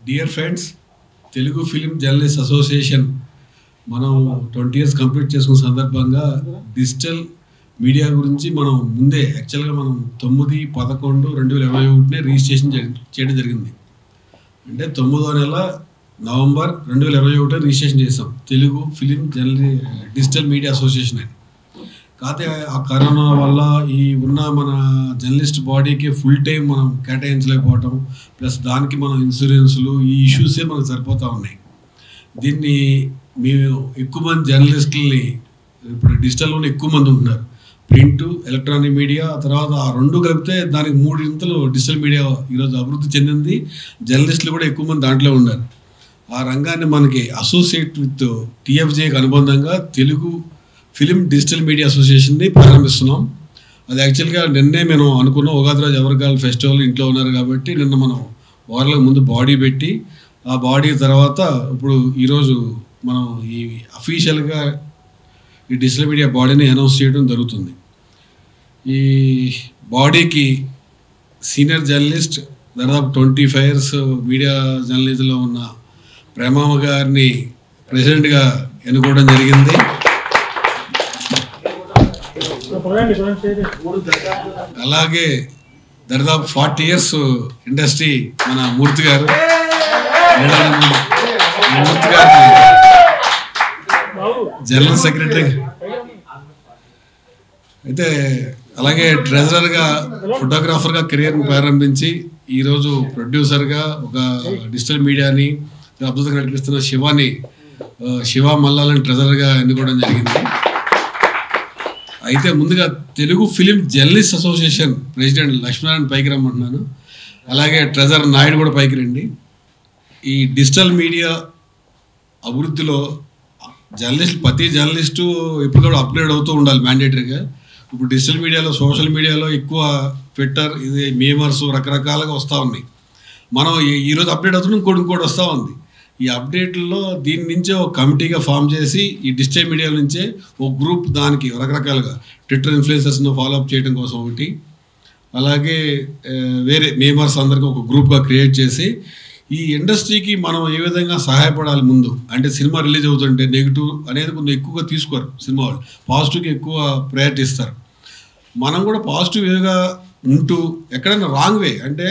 Dear friends, Telugu film journalist association మనం 20 years complete చేసుకున్న సందర్భంగా డిజిటల్ మీడియా గురించి మనం ముందే యాక్చువల్గా మనం 9/11/2021 రిజిస్ట్రేషన్ చేయడం జరిగింది. అంటే 9వ నెల నవంబర్ 2021 రిజిస్ట్రేషన్ చేసాం Telugu film digital media association అని. కాకపోతే ఆ కరోనా వల్ల ఈ ఉన్న మన జర్నలిస్ట్ బాడీకి ఫుల్ టైం మనం కేటాయించలేకపోవటం, ప్లస్ దానికి మనం ఇన్సూరెన్స్లు ఈ ఇష్యూసే మనకు సరిపోతూ ఉన్నాయి. దీన్ని మేము ఎక్కువ మంది జర్నలిస్టులని ఇప్పుడు డిజిటల్లోనే ఎక్కువ మంది ఉంటున్నారు. ప్రింట్, ఎలక్ట్రానిక్ మీడియా, తర్వాత ఆ రెండు కలిపితే దానికి 3 ఇంతలు డిజిటల్ మీడియా ఈరోజు అభివృద్ధి చెందింది. జర్నలిస్టులు కూడా ఎక్కువ మంది దాంట్లో ఉన్నారు. ఆ రంగాన్ని మనకి అసోసియేట్ విత్ టీఎఫ్జేకి అనుబంధంగా తెలుగు ఫిలిం డిజిటల్ మీడియా అసోసియేషన్ని ప్రారంభిస్తున్నాం. అది యాక్చువల్గా నిన్నే మేము అనుకున్నాం. ఉగాది రోజు ఎవరికాల ఫెస్టివల్ ఇంట్లో ఉన్నారు కాబట్టి నిన్న మనం వారాలకు ముందు బాడీ పెట్టి, ఆ బాడీ తర్వాత ఇప్పుడు ఈరోజు మనం ఈ అఫీషియల్గా ఈ డిజిటల్ మీడియా బాడీని అనౌన్స్ చేయడం జరుగుతుంది. ఈ బాడీకి సీనియర్ జర్నలిస్ట్ దాదాపు 25 years మీడియా జర్నలిజంలో ఉన్న ప్రేమమ్మ గారిని ప్రెసిడెంట్గా ఎన్నుకోవడం జరిగింది. అలాగే దాదాపు 40 years ఇండస్ట్రీ మన మూర్తి గారు, మూర్తి గారిని జనరల్ సెక్రటరీ అయితే, అలాగే ట్రెజరర్గా, ఫోటోగ్రాఫర్గా కెరియర్ని ప్రారంభించి ఈరోజు ప్రొడ్యూసర్గా ఒక డిజిటల్ మీడియాని అద్భుతంగా నడిపిస్తున్న శివ మల్లాలని ట్రెజరర్గా ఎన్నుకోవడం జరిగింది. అయితే ముందుగా Telugu film journalist association president Lakshminarayana పైకి రమ్మంటున్నాను. అలాగే ట్రెజరర్ నాయుడు కూడా పైకి రండి. ఈ డిజిటల్ మీడియా అభివృద్ధిలో ప్రతి జర్నలిస్టు ఇప్పుడు కూడా అప్గ్రేడ్ అవుతూ ఉండాలి మ్యాండేటరీగా. ఇప్పుడు డిజిటల్ మీడియాలో, సోషల్ మీడియాలో ఎక్కువ ట్విట్టర్, ఇది మేమర్స్ రకరకాలుగా వస్తూ ఉన్నాయి. మనం ఈరోజు అప్డేట్ అవుతున్నాం, ఇంకోటి వస్తూ ఉంది. ఈ అప్డేట్లలో దీని నుంచే ఒక కమిటీగా ఫామ్ చేసి ఈ డిజిటల్ మీడియా నుంచే ఒక గ్రూప్ దానికి రకరకాలుగా ట్విట్టర్ ఇన్ఫ్లుయెన్సర్స్ను ఫాలోఅప్ చేయడం కోసం ఒకటి, అలాగే వేరే మేమర్స్ అందరికీ ఒక గ్రూప్గా క్రియేట్ చేసి ఈ ఇండస్ట్రీకి మనం ఏ విధంగా సహాయపడాలి. ముందు అంటే సినిమా రిలీజ్ అవుతుంటే నెగిటివ్ అనేది కొంచెం ఎక్కువగా తీసుకోరు సినిమా వాళ్ళు, పాజిటివ్కి ఎక్కువ ప్రయారిటీ ఇస్తారు. మనం కూడా పాజిటివ్గా ఉంటూ ఎక్కడైనా రాంగ్ వే అంటే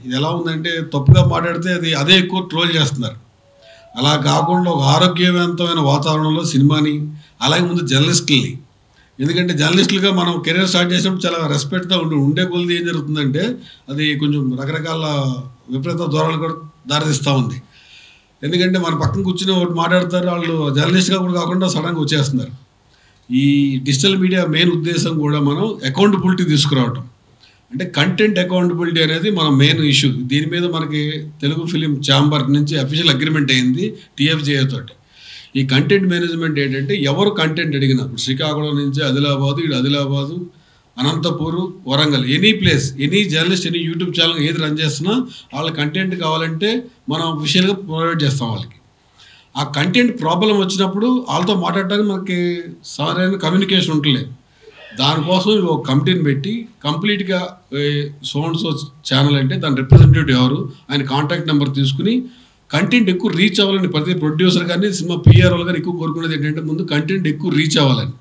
ఇది ఎలా ఉందంటే తప్పుగా మాట్లాడితే అదే ఎక్కువ ట్రోల్ చేస్తున్నారు. అలా కాకుండా ఒక ఆరోగ్యవంతమైన వాతావరణంలో సినిమాని, అలాగే ముందు జర్నలిస్టులని, ఎందుకంటే జర్నలిస్టులుగా మనం కెరీర్ స్టార్ట్ చేసినప్పుడు చాలా రెస్పెక్ట్గా ఉండే కొద్ది ఏం జరుగుతుందంటే అది కొంచెం రకరకాల విపరీత ధోరణులు కూడా దారితీస్తూ ఉంది. ఎందుకంటే మన పక్కన కూర్చుని ఒకటి మాట్లాడతారు, వాళ్ళు జర్నలిస్ట్గా కూడా కాకుండా సడన్గా వచ్చేస్తున్నారు. ఈ డిజిటల్ మీడియా మెయిన్ ఉద్దేశం కూడా మనం అకౌంటబిలిటీ తీసుకురావటం, అంటే కంటెంట్ అకౌంటబిలిటీ అనేది మన మెయిన్ ఇష్యూ. దీని మీద మనకి తెలుగు ఫిలిం ఛాంబర్ నుంచి అఫీషియల్ అగ్రిమెంట్ అయింది టీఎఫ్జే తోటి. ఈ కంటెంట్ మేనేజ్మెంట్ ఏంటంటే ఎవరు కంటెంట్ అడిగినా, ఇప్పుడు శ్రీకాకుళం నుంచి Adilabad, Anantapur, Warangal, any place, any journalist, any YouTube channel ఏది రన్ చేస్తున్నా వాళ్ళ కంటెంట్ కావాలంటే మనం అఫీషియల్గా ప్రొవైడ్ చేస్తాం వాళ్ళకి. ఆ కంటెంట్ ప్రాబ్లం వచ్చినప్పుడు వాళ్ళతో మాట్లాడడానికి మనకి సరైన కమ్యూనికేషన్ ఉండలేదు. దానికోసం ఒక కమిటీని పెట్టి కంప్లీట్గా సో ఛానల్ అంటే దాని రిప్రజెంటేటివ్ ఎవరు, ఆయన కాంటాక్ట్ నెంబర్ తీసుకుని కంటెంట్ ఎక్కువ రీచ్ అవ్వాలని ప్రతి ప్రొడ్యూసర్ కానీ సినిమా పిఆర్ఓలు కానీ ఎక్కువ కోరుకునేది ఏంటంటే ముందు కంటెంట్ ఎక్కువ రీచ్ అవ్వాలని.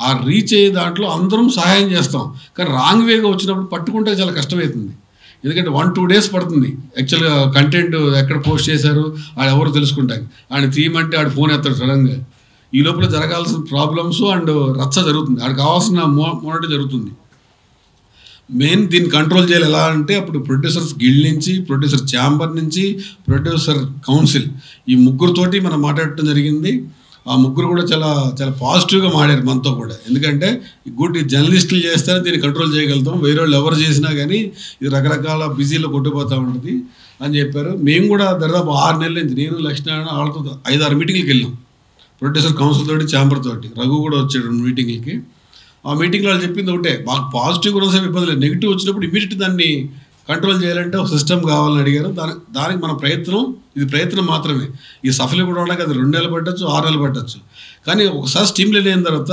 ఆ రీచ్ అయ్యే దాంట్లో అందరం సహాయం చేస్తాం. కానీ రాంగ్ వేగా వచ్చినప్పుడు పట్టుకుంటే చాలా కష్టమవుతుంది. ఎందుకంటే 1-2 days పడుతుంది యాక్చువల్గా కంటెంట్ ఎక్కడ పోస్ట్ చేశారు ఆడు ఎవరు తెలుసుకుంటారు. ఆయన తీయమంటే ఆడు ఫోన్ ఎత్తాడు సడన్గా. ఈ లోపల జరగాల్సిన ప్రాబ్లమ్స్ అండ్ రచ్చ జరుగుతుంది, ఆడికి కావాల్సిన మోనటి జరుగుతుంది. మెయిన్ దీన్ని కంట్రోల్ చేయాలి ఎలా అంటే అప్పుడు ప్రొడ్యూసర్స్ గిల్డ్ నుంచి, ప్రొడ్యూసర్ ఛాంబర్ నుంచి, ప్రొడ్యూసర్ కౌన్సిల్, ఈ ముగ్గురుతోటి మనం మాట్లాడటం జరిగింది. ఆ ముగ్గురు కూడా చాలా చాలా పాజిటివ్గా మాట్లాడారు మనతో కూడా. ఎందుకంటే గుడ్ జర్నలిస్టులు చేస్తేనే దీన్ని కంట్రోల్ చేయగలుగుతాం, వేరే వాళ్ళు ఎవరు చేసినా కానీ ఇది రకరకాల బిజీలో కొట్టుకుపోతూ ఉంటుంది అని చెప్పారు. మేము కూడా దాదాపు 6 నెలల నుంచి నేను లక్ష్మీనారాయణ వాళ్ళతో 5-6 మీటింగ్లకు వెళ్ళాం. ప్రొడ్యూసర్ కౌన్సిల్ తోటి, ఛాంబర్ తోటి. రఘు కూడా వచ్చాడు మీటింగ్లకి. ఆ మీటింగ్లో వాళ్ళు చెప్పింది ఒకటే, మాకు పాజిటివ్ కూడా సేపు ఇబ్బంది లేదు, నెగిటివ్ వచ్చినప్పుడు ఇమీడియట్ దాన్ని కంట్రోల్ చేయాలంటే ఒక సిస్టమ్ కావాలని అడిగారు. దానికి మన ప్రయత్నం మాత్రమే. ఈ సఫలీకృతమవడానికి అది 2 నెలలు పట్టచ్చు, 6 నెలలు పట్టచ్చు. కానీ ఒకసారి స్టీమ్ అయిన తర్వాత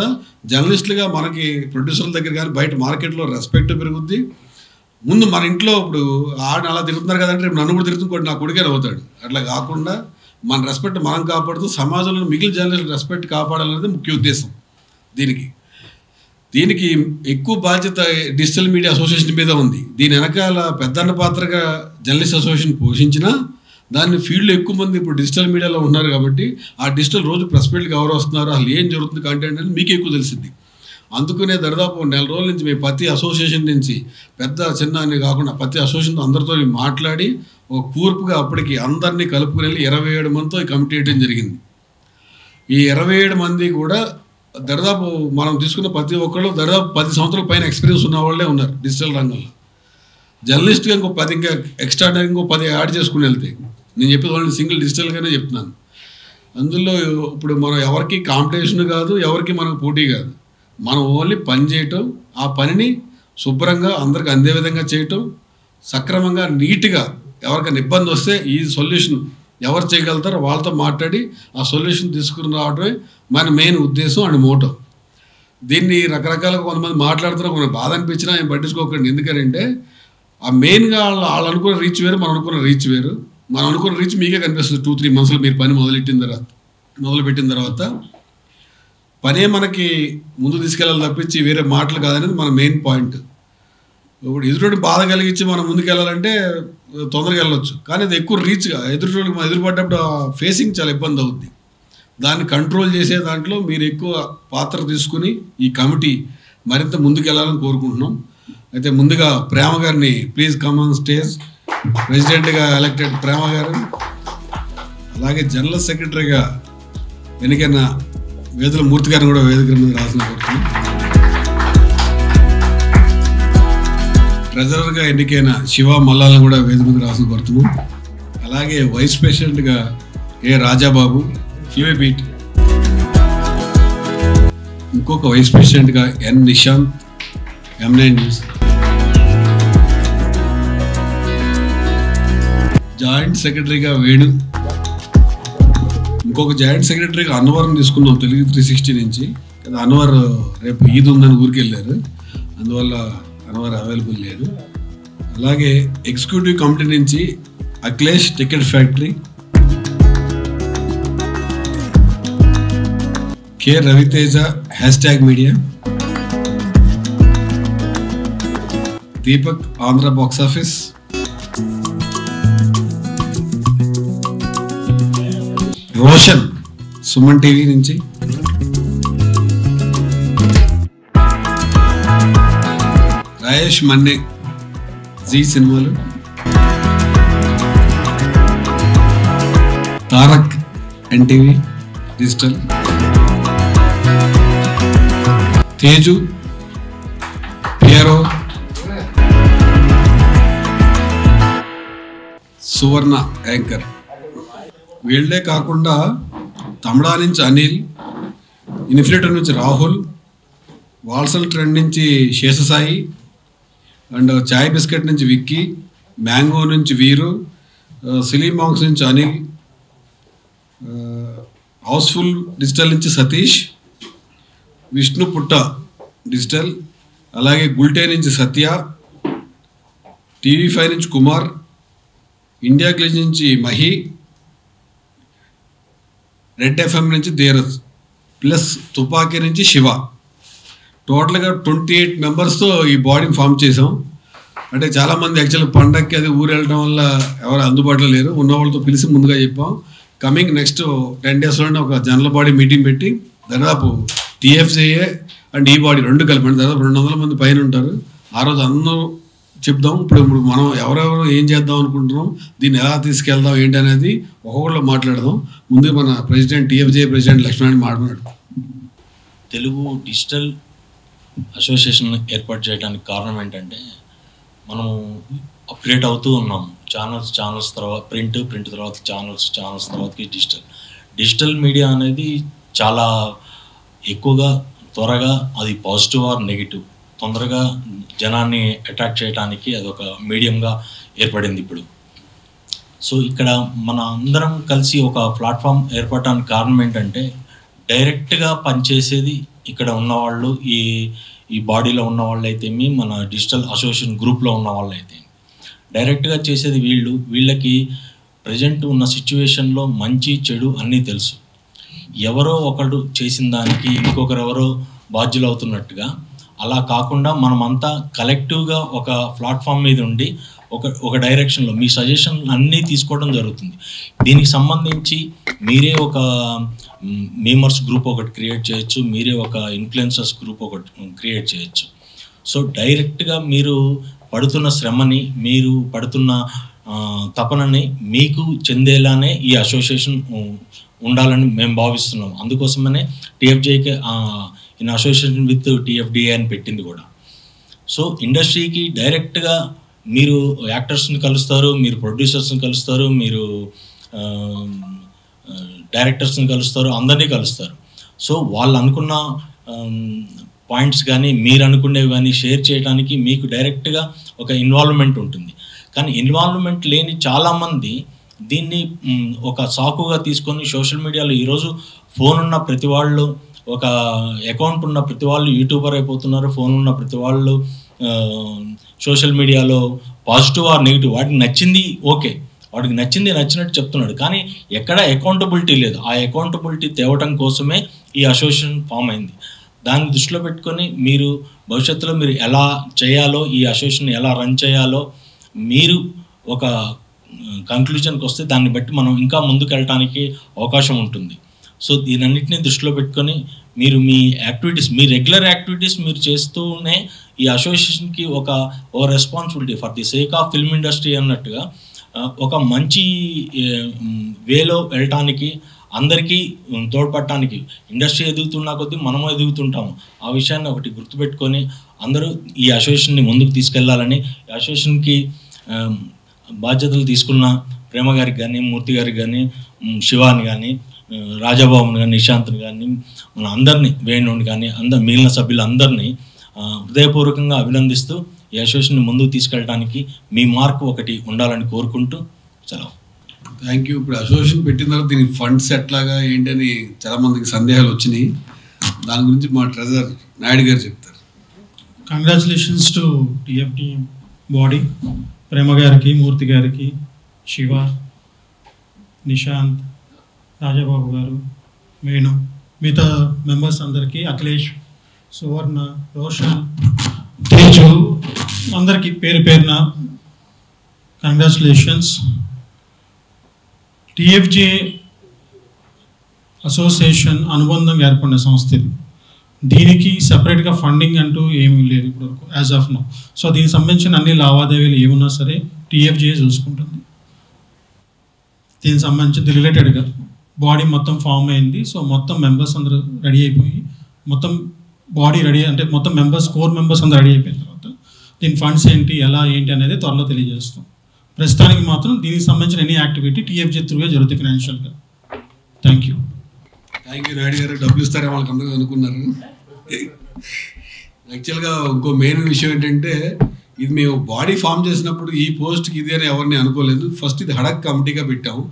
జర్నలిస్టులుగా మనకి ప్రొడ్యూసర్ల దగ్గర కానీ బయట మార్కెట్లో రెస్పెక్ట్ పెరుగుద్ది. ముందు మన ఇంట్లో ఇప్పుడు ఆడిని అలా తిరుగుతున్నారు కదంటే రేపు నన్ను కూడా తిరుగుతుంది నా కొడుకే అవుతాడు. అట్లా కాకుండా మన రెస్పెక్ట్ మనం కాపాడుతూ సమాజంలో మిగిలిన జనరేషన్ రెస్పెక్ట్ కాపాడాలనేది ముఖ్య ఉద్దేశం. దీనికి ఎక్కువ బాధ్యత డిజిటల్ మీడియా అసోసియేషన్ మీద ఉంది. దీని వెనకాల పెద్దన్న పాత్రగా జర్నలిస్ట్ అసోసియేషన్ పోషించినా దాన్ని ఫీల్డ్లో ఎక్కువ మంది ఇప్పుడు డిజిటల్ మీడియాలో ఉన్నారు కాబట్టి ఆ డిజిటల్ రోజు ప్రెస్ మీట్కి ఎవరు వస్తున్నారు, అసలు ఏం జరుగుతుంది కంటెంట్ అని మీకు ఎక్కువ తెలిసింది. అందుకనే దాదాపు 4 రోజుల నుంచి మేము ప్రతి అసోసియేషన్ నుంచి పెద్ద చిన్న అని కాకుండా ప్రతి అసోసియేషన్ అందరితో మాట్లాడి ఒక కూర్పుగా అప్పటికి అందరినీ కలుపుకుని 27 మందితో ఈ కమిటీ వేయడం జరిగింది. ఈ 27 మంది కూడా దాదాపు మనం తీసుకున్న ప్రతి ఒక్కళ్ళు దాదాపు 10 సంవత్సరాల పైన ఎక్స్పీరియన్స్ ఉన్న వాళ్ళే ఉన్నారు డిజిటల్ రంగంలో. జర్నలిస్ట్గా ఇంకో 10 ఇంకా ఎక్స్ట్రా ఇంకో 10 యాడ్ చేసుకుని వెళ్తే నేను చెప్పేది వాళ్ళని సింగిల్ డిజిటల్గానే చెప్తున్నాను. అందులో ఇప్పుడు మనం ఎవరికి కాంపిటీషన్ కాదు, ఎవరికి మనకు పోటీ కాదు. మనం ఓన్లీ పని చేయటం, ఆ పనిని శుభ్రంగా అందరికి అందే విధంగా చేయటం, సక్రమంగా నీట్గా ఎవరికైనా ఇబ్బంది వస్తే ఈ సొల్యూషన్ ఎవరు చేయగలుగుతారో వాళ్ళతో మాట్లాడి ఆ సొల్యూషన్ తీసుకుని రావడమే మన మెయిన్ ఉద్దేశం అండ్ మోటో. దీన్ని రకరకాలుగా కొంతమంది మాట్లాడుతున్నా కొంచెం బాధ అనిపించినా ఏం పట్టించుకోకండి. ఎందుకంటే ఆ మెయిన్గా వాళ్ళు అనుకున్న రీచ్ వేరు, మనం అనుకున్న రీచ్ వేరు. మనం అనుకున్న రీచ్ మీకే కనిపిస్తుంది 2-3 మంత్స్లో మీరు పని మొదలుపెట్టిన తర్వాత పనే మనకి ముందు తీసుకెళ్ళాలి తప్పించి వేరే మాటలు కాదనేది మన మెయిన్ పాయింట్. ఇప్పుడు ఎదురుని బాధ కలిగించి మనం ముందుకు వెళ్ళాలంటే తొందరగా వెళ్ళొచ్చు, కానీ అది ఎక్కువ రీచ్గా ఎదురుకి మనం ఎదురుపడ్డప్పుడు ఫేసింగ్ చాలా ఇబ్బంది అవుద్ది. దాన్ని కంట్రోల్ చేసే దాంట్లో మీరు ఎక్కువ పాత్ర తీసుకుని ఈ కమిటీ మరింత ముందుకు వెళ్ళాలని కోరుకుంటున్నాం. అయితే ముందుగా ప్రేమ గారిని ప్లీజ్ కమ్ ఆన్ స్టేజ్. ప్రెసిడెంట్గా ఎలక్టెడ్ ప్రేమ గారు, అలాగే జనరల్ సెక్రటరీగా ఎన్నికైన వేదుల మూర్తి గారిని కూడా వేదిక మీద రాసిన కోరుతున్నాం. ట్రెజరర్గా ఎన్నికైన శివ మల్లాలను కూడా వేదిక మీద రాసిన కోరుతున్నాం. అలాగే వైస్ ప్రెసిడెంట్గా ఏ రాజాబాబు ఫ్యూబీట్, ఇంకొక వైస్ ప్రెసిడెంట్గా ఎన్ నిశాంత్ M9 న్యూస్, జాయింట్ సెక్రటరీగా వేణు, ఇంకొక జాయింట్ సెక్రటరీగా అన్వర్ని తీసుకున్నాం తెలుగు 360 నుంచి. కదా అన్వర్ రేపు ఈద్ ఉందని ఊరికి వెళ్ళారు, అందువల్ల అన్వర్ అవైలబుల్ లేదు. అలాగే ఎగ్జిక్యూటివ్ కమిటీ నుంచి Akhilesh ticket factory, K Raviteja #media, Deepak Andhra box office, Roshan Suman TV నుంచి, రాయేష్ మన్నే జీ సినిమాలు, తారక్ ఎన్టీవీ డిజిటల్, తేజు పియరో సువర్ణ యాంకర్. వీళ్ళే కాకుండా తమిళా నుంచి అనిల్, ఇన్ఫినిటర్ నుంచి రాహుల్, వాల్సల్ ట్రెండ్ నుంచి శేషసాయి, అండ్ చాయ్ బిస్కెట్ నుంచి విక్కీ, మ్యాంగో నుంచి వీరు, సిలీమాంగ్స్ నుంచి అనిల్, హౌస్ఫుల్ డిజిటల్ నుంచి సతీష్, విష్ణు పుట్ట డిజిటల్, అలాగే గుల్టే నుంచి సత్య, TV5 నుంచి కుమార్, ఇండియా గ్లిజ్ నుంచి మహి, రెడ్ FM నుంచి ధీరజ్, ప్లస్ తుపాకీ నుంచి శివ. టోటల్గా 28 మెంబర్స్తో ఈ బాడీని ఫామ్ చేసాం. అంటే చాలామంది యాక్చువల్గా పండగకి అది ఊరు వెళ్ళడం వల్ల ఎవరు అందుబాటులో లేరు, ఉన్న వాళ్ళతో పిలిచి ముందుగా చెప్పాం. కమింగ్ నెక్స్ట్ 10 డేస్లోనే ఒక జనరల్ బాడీ మీటింగ్ పెట్టి దాదాపు TFCA అండ్ ఈ బాడీ రెండు కలిపండి దాదాపు 200 మంది పైన ఉంటారు. ఆ రోజు అందరూ చెప్దాం. ఇప్పుడు మనం ఎవరెవరు ఏం చేద్దాం అనుకుంటున్నాం, దీన్ని ఎలా తీసుకెళ్దాం ఏంటి అనేది ఒక్కొక్కళ్ళు మాట్లాడదాం. ముందు మన ప్రెసిడెంట్ TFCA ప్రెసిడెంట్ లక్ష్మణ్ మాట్లాడు. తెలుగు డిజిటల్ అసోసియేషన్ ఏర్పాటు చేయడానికి కారణం ఏంటంటే మనం అప్గ్రేడ్ అవుతూ ఉన్నాం. ఛానల్స్ తర్వాత ప్రింట్ తర్వాత ఛానల్స్ తర్వాతకి డిజిటల్ మీడియా అనేది చాలా ఎక్కువగా త్వరగా అది పాజిటివ్ ఆర్ నెగిటివ్ తొందరగా జనాన్ని అట్రాక్ట్ చేయడానికి అదొక మీడియంగా ఏర్పడింది ఇప్పుడు. సో ఇక్కడ మన అందరం కలిసి ఒక ప్లాట్ఫామ్ ఏర్పడటానికి కారణం ఏంటంటే డైరెక్ట్గా పనిచేసేది ఇక్కడ ఉన్నవాళ్ళు ఈ బాడీలో ఉన్న వాళ్ళైతేమి, మన డిజిటల్ అసోసియేషన్ గ్రూప్లో ఉన్న వాళ్ళైతే డైరెక్ట్గా చేసేది వీళ్ళకి ప్రజెంట్ ఉన్న సిచ్యువేషన్లో మంచి చెడు అన్నీ తెలుసు. ఎవరో ఒకడు చేసిన దానికి ఇంకొకరు ఎవరో బాధ్యులు అవుతున్నట్టుగా అలా కాకుండా మనమంతా కలెక్టివ్గా ఒక ప్లాట్ఫామ్ మీద ఉండి ఒక డైరెక్షన్లో మీ సజెషన్ అన్నీ తీసుకోవడం జరుగుతుంది. దీనికి సంబంధించి మీరే ఒక మేమర్స్ గ్రూప్ ఒకటి క్రియేట్ చేయొచ్చు, మీరే ఒక ఇన్ఫ్లుయెన్సర్స్ గ్రూప్ ఒకటి క్రియేట్ చేయొచ్చు. సో డైరెక్ట్గా మీరు పడుతున్న శ్రమని, మీరు పడుతున్న తపనని మీకు చెందేలానే ఈ అసోసియేషన్ ఉండాలని మేము భావిస్తున్నాం. అందుకోసమనే టీఎఫ్జేకి ఇన్ అసోసియేషన్ విత్ టీఎఫ్డిఏ అని పెట్టింది కూడా. సో ఇండస్ట్రీకి డైరెక్ట్గా మీరు యాక్టర్స్ని కలుస్తారు, మీరు ప్రొడ్యూసర్స్ని కలుస్తారు, మీరు డైరెక్టర్స్ని కలుస్తారు, అందరినీ కలుస్తారు. సో వాళ్ళు అనుకున్న పాయింట్స్ కానీ మీరు అనుకునేవి కానీ షేర్ చేయడానికి మీకు డైరెక్ట్గా ఒక ఇన్వాల్వ్మెంట్ ఉంటుంది. కానీ ఇన్వాల్వ్మెంట్ లేని చాలామంది దీన్ని ఒక సాకుగా తీసుకొని సోషల్ మీడియాలో ఈరోజు ఫోన్ ఉన్న ప్రతి వాళ్ళు, ఒక అకౌంట్ ఉన్న ప్రతి వాళ్ళు యూట్యూబర్ అయిపోతున్నారు. ఫోన్ ఉన్న ప్రతి వాళ్ళు సోషల్ మీడియాలో పాజిటివ్ ఆర్ నెగిటివ్ వాడికి నచ్చింది ఓకే, వాడికి నచ్చింది నచ్చినట్టు చెప్తున్నాడు. కానీ ఎక్కడ అకౌంటబిలిటీ లేదు. ఆ అకౌంటబిలిటీ తేవటం కోసమే ఈ అసోసియేషన్ ఫామ్ అయింది. దాన్ని దృష్టిలో పెట్టుకొని మీరు భవిష్యత్తులో మీరు ఎలా చేయాలో, ఈ అసోసియేషన్ ఎలా రన్ చేయాలో మీరు ఒక కంక్లూజన్కి వస్తే దాన్ని బట్టి మనం ఇంకా ముందుకు వెళ్ళటానికి అవకాశం ఉంటుంది. సో దీనన్నింటినీ దృష్టిలో పెట్టుకొని మీరు మీ యాక్టివిటీస్, మీ రెగ్యులర్ యాక్టివిటీస్ మీరు చేస్తూనే ఈ అసోసియేషన్కి ఒక responsibility for the sake of film industry అన్నట్టుగా ఒక మంచి వేలో వెళ్ళటానికి, అందరికీ తోడ్పడటానికి, ఇండస్ట్రీ ఎదుగుతున్న కొద్దీ మనము ఎదుగుతుంటాము. ఆ విషయాన్ని ఒకటి గుర్తుపెట్టుకొని అందరూ ఈ అసోసియేషన్ని ముందుకు తీసుకెళ్లాలని, ఈ అసోసియేషన్కి బాధ్యతలు తీసుకున్న ప్రేమ గారికి కానీ, మూర్తి గారికి కానీ, శివాని కానీ, రాజాబాబుని కానీ, నిశాంత్ని కానీ, మన అందరినీ, వేణుని కానీ, మిగిలిన సభ్యులందరినీ హృదయపూర్వకంగా అభినందిస్తూ ఈ అసోసియేషన్ని ముందుకు తీసుకెళ్ళడానికి మీ మార్క్ ఒకటి ఉండాలని కోరుకుంటూ సెలవు. Thank you. ఇప్పుడు అసోసియేషన్ పెట్టిన తర్వాత దీనికి ఫండ్స్ ఎట్లాగా ఏంటని చాలామందికి సందేహాలు వచ్చినాయి. దాని గురించి మా ట్రెజరర్ నాయుడు గారు చెప్తారు. కంగ్రాచులేషన్స్ టు టీఎఫ్టీ బాడీ, ప్రేమ గారికి, మూర్తి గారికి, శివ, నిశాంత్, రాజాబాబు గారు, వేణు, మిగతా మెంబర్స్ అందరికీ, అఖిలేష్, సువర్ణ, రోషన్, తేజు, అందరికీ పేరు పేరున కంగ్రాచులేషన్స్. టీఎఫ్జే అసోసియేషన్ అనుబంధంగా ఏర్పడిన సంస్థ ఇది. దీనికి సపరేట్గా ఫండింగ్ అంటూ ఏమీ లేదు ఇప్పటివరకు యాజ్ ఆఫ్ నో. సో దీనికి సంబంధించిన అన్ని లావాదేవీలు ఏమున్నా సరే టీఎఫ్జే చూసుకుంటుంది. దీనికి సంబంధించి రిలేటెడ్గా బాడీ మొత్తం ఫామ్ అయింది. సో మొత్తం మెంబర్స్ అందరూ రెడీ అయిపోయి, మొత్తం బాడీ రెడీ అంటే మొత్తం మెంబర్స్, కోర్ మెంబర్స్ అందరూ రెడీ అయిపోయిన తర్వాత దీని ఫండ్స్ ఏంటి, ఎలా ఏంటి అనేది త్వరలో తెలియజేస్తాం. ప్రస్తుతానికి మాత్రం దీనికి సంబంధించిన ఎనీ యాక్టివిటీ టీఎఫ్జే త్రూగా జరుగుతుంది ఫైనాన్షియల్గా. Thank you. Thank you Naidu గారు. డబ్బులు ఇస్తారే వాళ్ళకి అందరూ అనుకున్నారు. యాక్చువల్గా ఇంకో మెయిన్ విషయం ఏంటంటే, ఇది మేము బాడీ ఫామ్ చేసినప్పుడు ఈ పోస్ట్కి ఇది అని ఎవరిని అనుకోలేదు. ఫస్ట్ ఇది హడక్ కమిటీగా పెట్టాము.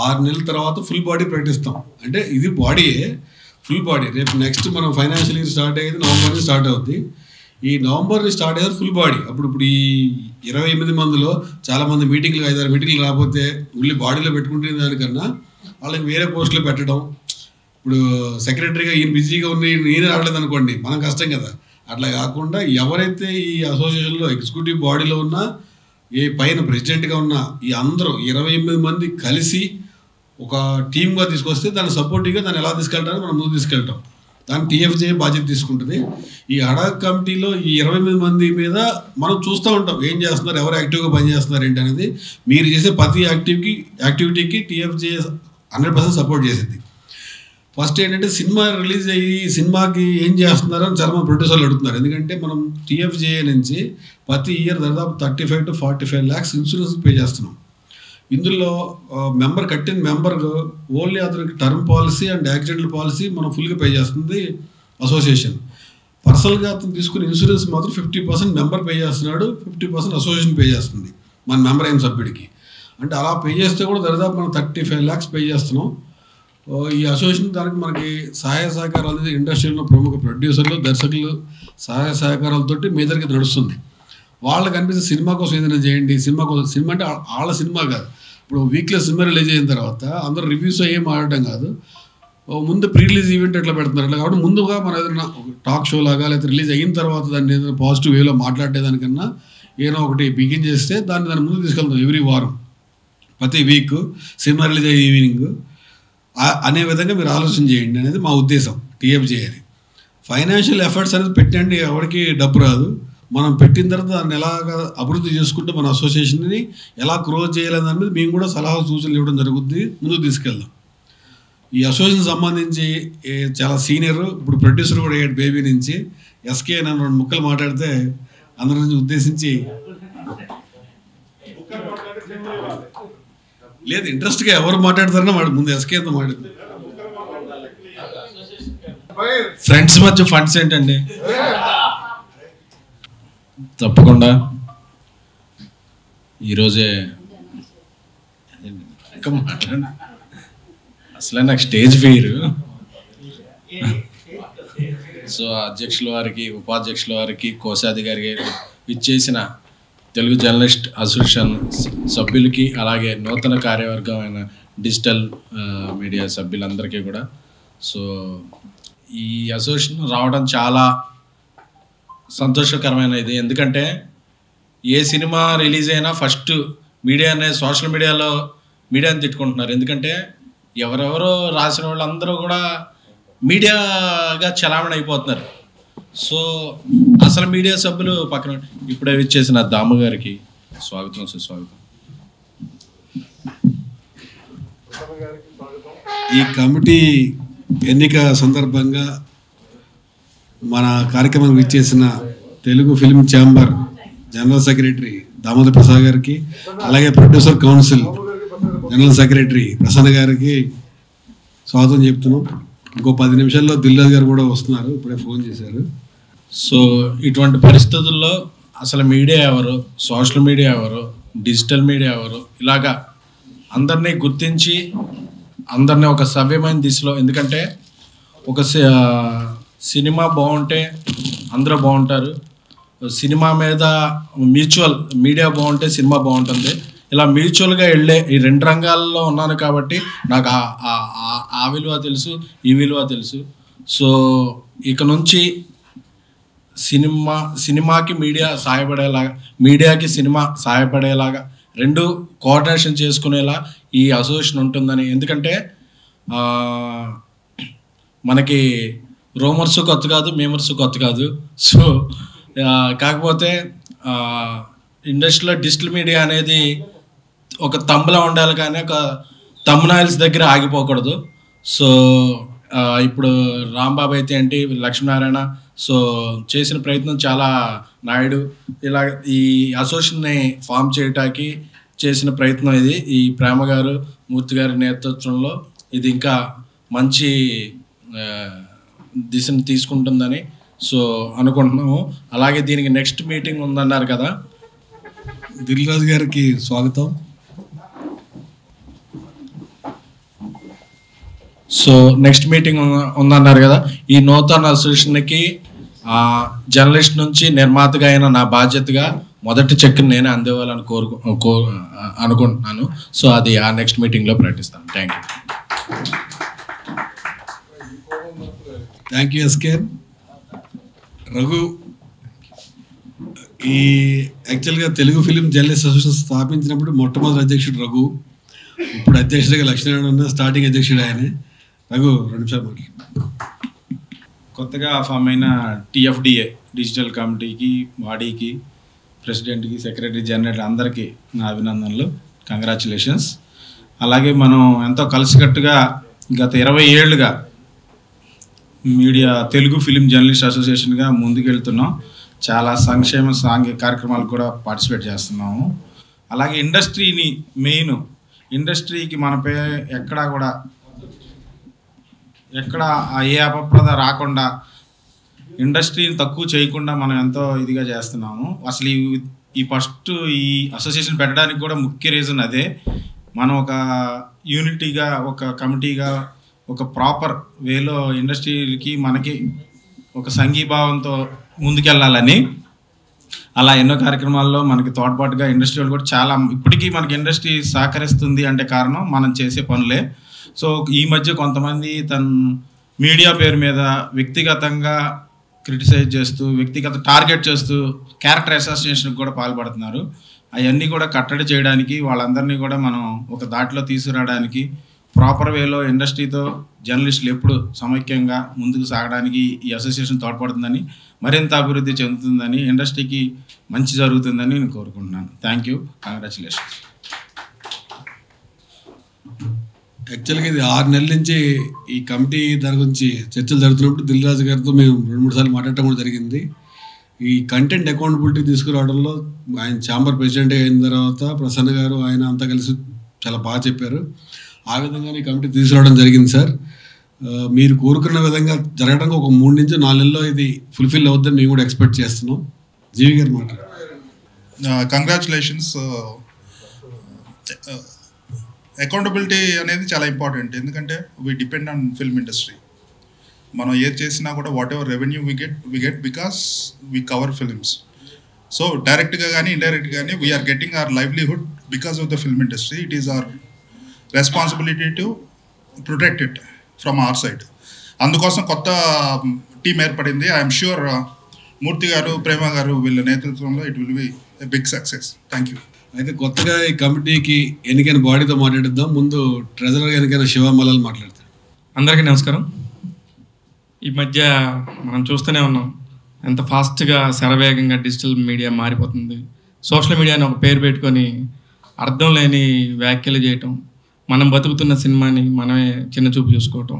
6 నెలల తర్వాత ఫుల్ బాడీ ప్రకటిస్తాం. అంటే ఇది బాడీయే, ఫుల్ బాడీ. రేపు నెక్స్ట్ మనం ఫైనాన్షియల్ ఇయర్ స్టార్ట్ అయ్యేది నవంబర్ని స్టార్ట్ అవుద్ది. ఈ నవంబర్ని స్టార్ట్ అయ్యేది ఫుల్ బాడీ. ఇప్పుడు ఈ 28 మందిలో చాలామంది మీటింగ్లు 5-6 మీటింగ్లు రాకపోతే ఉల్లి బాడీలో పెట్టుకుంటున్న దానికన్నా వాళ్ళకి వేరే పోస్టులో పెట్టడం. ఇప్పుడు సెక్రటరీగా ఈయన బిజీగా ఉన్న నేనే రావట్లేదు అనుకోండి, మనం కష్టం కదా. అట్లా కాకుండా ఎవరైతే ఈ అసోసియేషన్లో ఎగ్జిక్యూటివ్ బాడీలో ఉన్నా, ఏ పైన ప్రెసిడెంట్గా ఉన్నా, ఈ అందరూ 28 మంది కలిసి ఒక టీమ్గా తీసుకొస్తే దాన్ని సపోర్టివ్గా దాన్ని ఎలా తీసుకెళ్ళడానికి మనం ముందు తీసుకెళ్తాం. దాన్ని టీఎఫ్జే బాధ్యత తీసుకుంటుంది. ఈ హడాక్ కమిటీలో ఈ 28 మంది మీద మనం చూస్తూ ఉంటాం ఏం చేస్తున్నారు, ఎవరు యాక్టివ్గా పనిచేస్తున్నారు ఏంటి అనేది. మీరు చేసే ప్రతి యాక్టివిటీకి టీఎఫ్జే 100% సపోర్ట్ చేసేది. ఫస్ట్ ఏంటంటే సినిమా రిలీజ్ అయ్యి సినిమాకి ఏం చేస్తున్నారో అని చాలా మంది ప్రొడ్యూసర్లు అడుగుతున్నారు. ఎందుకంటే మనం టీఎఫ్జే నుంచి ప్రతి ఇయర్ దాదాపు 35 to 45 lakhs ఇన్సూరెన్స్ పే చేస్తున్నాం. ఇందులో కట్టిన మెంబర్ ఓన్లీ అతనికి term policy and accidental policy మనం ఫుల్గా పే చేస్తుంది అసోసియేషన్. పర్సనల్గా అతను తీసుకునే ఇన్సూరెన్స్ మాత్రం 50% మెంబర్ పే చేస్తున్నాడు, 50% అసోసియేషన్ పే చేస్తుంది మన మెంబర్ అయిన సభ్యుడికి. అంటే అలా పే చేస్తే కూడా దాదాపు మనం 35 lakhs పే చేస్తున్నాం. ఈ అసోసియేషన్ దానికి మనకి సహాయ సహకారాలు అనేది ఇండస్ట్రీలో ప్రముఖ ప్రొడ్యూసర్లు, దర్శకులు, సహాయ సహకారాలతోటి మీ దగ్గరికి నడుస్తుంది. వాళ్ళకి అనిపిస్తే సినిమా కోసం ఏదైనా చేయండి, సినిమా కోసం. సినిమా అంటే వాళ్ళ సినిమా కాదు. ఇప్పుడు వీక్లో సినిమా రిలీజ్ అయిన తర్వాత అందరూ రివ్యూస్ ఏం ఆడటం కాదు, ముందు ప్రీ రిలీజ్ ఈవెంట్ ఎట్లా పెడుతున్నారు అట్లా. కాబట్టి ముందుగా మనం ఏదైనా టాక్ షో లాగా లేకపోతే రిలీజ్ అయిన తర్వాత దాన్ని ఏదైనా పాజిటివ్ వేలో మాట్లాడేదానికన్నా ఏదో ఒకటి బిగిన్ చేస్తే దాన్ని ముందుకు తీసుకెళ్తాం. ఎవ్రీ వారం, ప్రతి వీక్ సినిమా రిలీజ్ అయ్యే ఈవినింగ్ అనే విధంగా మీరు ఆలోచన చేయండి అనేది మా ఉద్దేశం. టీఎఫ్జే అని ఫైనాన్షియల్ ఎఫర్ట్స్ అనేది పెట్టండి, ఎవరికి డబ్బు రాదు. మనం పెట్టిన తర్వాత దాన్ని ఎలాగ అభివృద్ధి చేసుకుంటే మన అసోసియేషన్ని ఎలా గ్రోత్ చేయాలనే దాని మీద మేము కూడా సలహా సూచనలు ఇవ్వడం జరుగుతుంది. ముందుకు తీసుకెళ్దాం. ఈ అసోసియేషన్ సంబంధించి చాలా సీనియర్, ఇప్పుడు ప్రొడ్యూసర్ కూడా అయ్యాడు బేబీ నుంచి. ఎస్కే నన్ను 2 ముక్కలు మాట్లాడితే అందరి నుంచి ఉద్దేశించి లేదు, ఇంట్రెస్ట్గా ఎవరు మాట్లాడతారన్నా వాడు ముందు ఎస్కే అంతా మాట్లాడుతుంది. ఫ్రెండ్స్ మధ్య ఫండ్స్ ఏంటండి? తప్పకుండా ఈరోజే మాట్లాడండి. అసలే నాకు స్టేజ్ ఫియర్. సో అధ్యక్షుల వారికి, ఉపాధ్యక్షుల వారికి, కోశాధికారి గారికి, ఇచ్చేసిన తెలుగు జర్నలిస్ట్ అసోసియేషన్ సభ్యులకి, అలాగే నూతన కార్యవర్గం అయిన డిజిటల్ మీడియా సభ్యులందరికీ కూడా. సో ఈ అసోసియేషన్ రావడం చాలా సంతోషకరమైన ఇది. ఎందుకంటే ఏ సినిమా రిలీజ్ అయినా ఫస్ట్ మీడియానే, సోషల్ మీడియాలో మీడియాని తిట్టుకుంటున్నారు. ఎందుకంటే ఎవరెవరో రాసిన వాళ్ళందరూ కూడా మీడియాగా చలామణి అయిపోతున్నారు. సో అసలు మీడియా సభ్యులు పక్కన ఇప్పుడే విచ్చేసిన దాము గారికి స్వాగతం, సుస్వాగతం. ఈ కమిటీ ఎన్నిక సందర్భంగా మన కార్యక్రమానికి ఇచ్చేసిన Telugu film chamber general secretary Damodar Prasad గారికి, అలాగే producer council general secretary Prasanna గారికి స్వాగతం చెప్తున్నాం. ఇంకో 10 నిమిషాల్లో దిల్రాజ్ గారు కూడా వస్తున్నారు, ఇప్పుడే ఫోన్ చేశారు. సో ఇటువంటి పరిస్థితుల్లో అసలు మీడియా ఎవరు, సోషల్ మీడియా ఎవరు, డిజిటల్ మీడియా ఎవరు, ఇలాగా అందరినీ గుర్తించి అందరినీ ఒక సవ్యమైన దిశలో, ఎందుకంటే ఒక సినిమా బాగుంటే అందరూ బాగుంటారు. సినిమా మీద మ్యూచువల్, మీడియా బాగుంటే సినిమా బాగుంటుంది. ఇలా మ్యూచువల్గా వెళ్ళే ఈ 2 రంగాల్లో ఉన్నాను కాబట్టి నాకు ఆ విలువ తెలుసు, ఈ విలువ తెలుసు. సో ఇక నుంచి సినిమాకి మీడియా సహాయపడేలాగా, మీడియాకి సినిమా సహాయపడేలాగా 2 కోఆర్డినేషన్ చేసుకునేలా ఈ అసోసియేషన్ ఉంటుందని. ఎందుకంటే మనకి రూమర్స్ కొత్త కాదు, మేమర్స్ కొత్త కాదు. సో కాకపోతే ఇండస్ట్రీలో డిజిటల్ మీడియా అనేది ఒక తంబులా ఉండాలి, కానీ ఒక థంబ్నైల్స్ దగ్గర ఆగిపోకూడదు. సో ఇప్పుడు రాంబాబు అయితే ఏంటి, లక్ష్మీనారాయణ సో చేసిన ప్రయత్నం చాలా, నాయుడు ఇలా ఈ అసోసియేషన్ని ఫామ్ చేయటానికి చేసిన ప్రయత్నం ఇది. ఈ ప్రేమ గారు, మూర్తి గారి నేతృత్వంలో ఇది ఇంకా మంచి దిశను తీసుకుంటుందని సో అనుకుంటున్నాము. అలాగే దీనికి నెక్స్ట్ మీటింగ్ ఉందన్నారు కదా, దిల్రాజ్ గారికి స్వాగతం. సో నెక్స్ట్ మీటింగ్ ఉందన్నారు కదా, ఈ నూతన అసోసియేషన్కి జర్నలిస్ట్ నుంచి నిర్మాతగా అయిన నా బాధ్యతగా మొదటి చెక్ని నేనే అందివ్వాలని అనుకుంటున్నాను. సో అది ఆ నెక్స్ట్ మీటింగ్లో ప్రకటిస్తాను. Thank you SK. రఘు, ఈ యాక్చువల్గా తెలుగు ఫిలిం జర్నలిస్ట్ అసోసియేషన్ స్థాపించినప్పుడు మొట్టమొదటి అధ్యక్షుడు రఘు, ఇప్పుడు అధ్యక్షుడిగా లక్ష్మీనారాయణ ఉన్న, స్టార్టింగ్ అధ్యక్షుడు ఆయనే. రఘు 2 నిమిషాలు మాట్లాడు. కొత్తగా ఫామ్ అయిన టీఎఫ్డిఏ డిజిటల్ కమిటీకి, బాడీకి, ప్రెసిడెంట్కి, సెక్రటరీ జనరల్ అందరికీ నా అభినందనలు, కంగ్రాచులేషన్స్. అలాగే మనం ఎంతో కలిసికట్టుగా గత 20 ఏళ్ళుగా మీడియా తెలుగు ఫిలిం జర్నలిస్ట్ అసోసియేషన్గా ముందుకెళ్తున్నాం. చాలా సంక్షేమ సాంఘిక కార్యక్రమాలు కూడా పార్టిసిపేట్ చేస్తున్నాము. అలాగే ఇండస్ట్రీని, మెయిన్ ఇండస్ట్రీకి మనపై ఎక్కడ ఏ అపప్రద రాకుండా, ఇండస్ట్రీని తక్కువ చేయకుండా మనం ఎంతో ఇదిగా చేస్తున్నాము. అసలు ఈ ఫస్ట్ ఈ అసోసియేషన్ పెట్టడానికి కూడా ముఖ్య రీజన్ అదే. మనం ఒక యూనిటీగా, ఒక కమిటీగా, ఒక ప్రాపర్ వేలో ఇండస్ట్రీకి మనకి ఒక సంఘీభావంతో ముందుకెళ్ళాలని. అలా ఎన్నో కార్యక్రమాల్లో మనకి తోడ్పాటుగా ఇండస్ట్రీ వాళ్ళు కూడా చాలా ఇప్పటికీ మనకి ఇండస్ట్రీ సహకరిస్తుంది అంటే కారణం మనం చేసే పనులే. సో ఈ మధ్య కొంతమంది తన మీడియా పేరు మీద వ్యక్తిగతంగా క్రిటిసైజ్ చేస్తూ, వ్యక్తిగత టార్గెట్ చేస్తూ క్యారెక్టర్ అసాసినేషన్కి కూడా పాల్పడుతున్నారు. అవన్నీ కూడా కట్టడి చేయడానికి, వాళ్ళందరినీ కూడా మనం ఒక దాటిలో తీసుకురావడానికి, ప్రాపర్ వేలో ఇండస్ట్రీతో జర్నలిస్టులు ఎప్పుడు సమైక్యంగా ముందుకు సాగడానికి ఈ అసోసియేషన్ తోడ్పడుతుందని, మరింత అభివృద్ధి చెందుతుందని, ఇండస్ట్రీకి మంచి జరుగుతుందని నేను కోరుకుంటున్నాను. Thank you, congratulations. యాక్చువల్గా ఇది 6 నెలల నుంచి ఈ కమిటీ దాని గురించి చర్చలు జరుగుతున్నప్పుడు దిల్ రాజు గారితో మేము 2-3 సార్లు మాట్లాడటం కూడా జరిగింది. ఈ కంటెంట్ అకౌంటబిలిటీ తీసుకురావడంలో ఆయన ఛాంబర్ ప్రెసిడెంట్ అయిన తర్వాత ప్రసన్న గారు ఆయన అంతా కలిసి చాలా బాగా చెప్పారు. ఆ విధంగానే కమిటీ తీసుకురావడం జరిగింది సార్. మీరు కోరుకున్న విధంగా జరగడానికి ఒక 3 నుంచి 4 నెలల్లో ఇది ఫుల్ఫిల్ అవుతుందని మేము కూడా ఎక్స్పెక్ట్ చేస్తున్నాం. జీవి గారు మాట్లాడారు. కంగ్రాచులేషన్స్. అకౌంటబిలిటీ అనేది చాలా ఇంపార్టెంట్, ఎందుకంటే we depend on film industry. మనం ఏది చేసినా కూడా whatever revenue we get because we cover films. So డైరెక్ట్గా కానీ ఇండైరెక్ట్గా కానీ we are getting our livelihood because of the film industry. It is our responsibility to protect it from our side. అందుకోసం కొత్త టీం ఏర్పడింది. ఐఎమ్ ష్యూర్ మూర్తి గారు, ప్రేమ గారు వీళ్ళ నేతృత్వంలో it will be a big success. Thank you. అయితే కొత్తగా ఈ కమిటీకి ఎన్నికైన బాడీతో మాట్లాడిద్దాం. ముందు ట్రెజరర్ ఎన్నికైన శివమలాల్ మాట్లాడతారు. అందరికీ నమస్కారం. ఈ మధ్య మనం చూస్తూనే ఉన్నాం ఎంత ఫాస్ట్గా శరవేగంగా డిజిటల్ మీడియా మారిపోతుంది. సోషల్ మీడియాని ఒక పేరు పెట్టుకొని అర్థం లేని వ్యాఖ్యలు చేయటం, మనం బతుకుతున్న సినిమాని మనమే చిన్న చూపు చూసుకోవటం,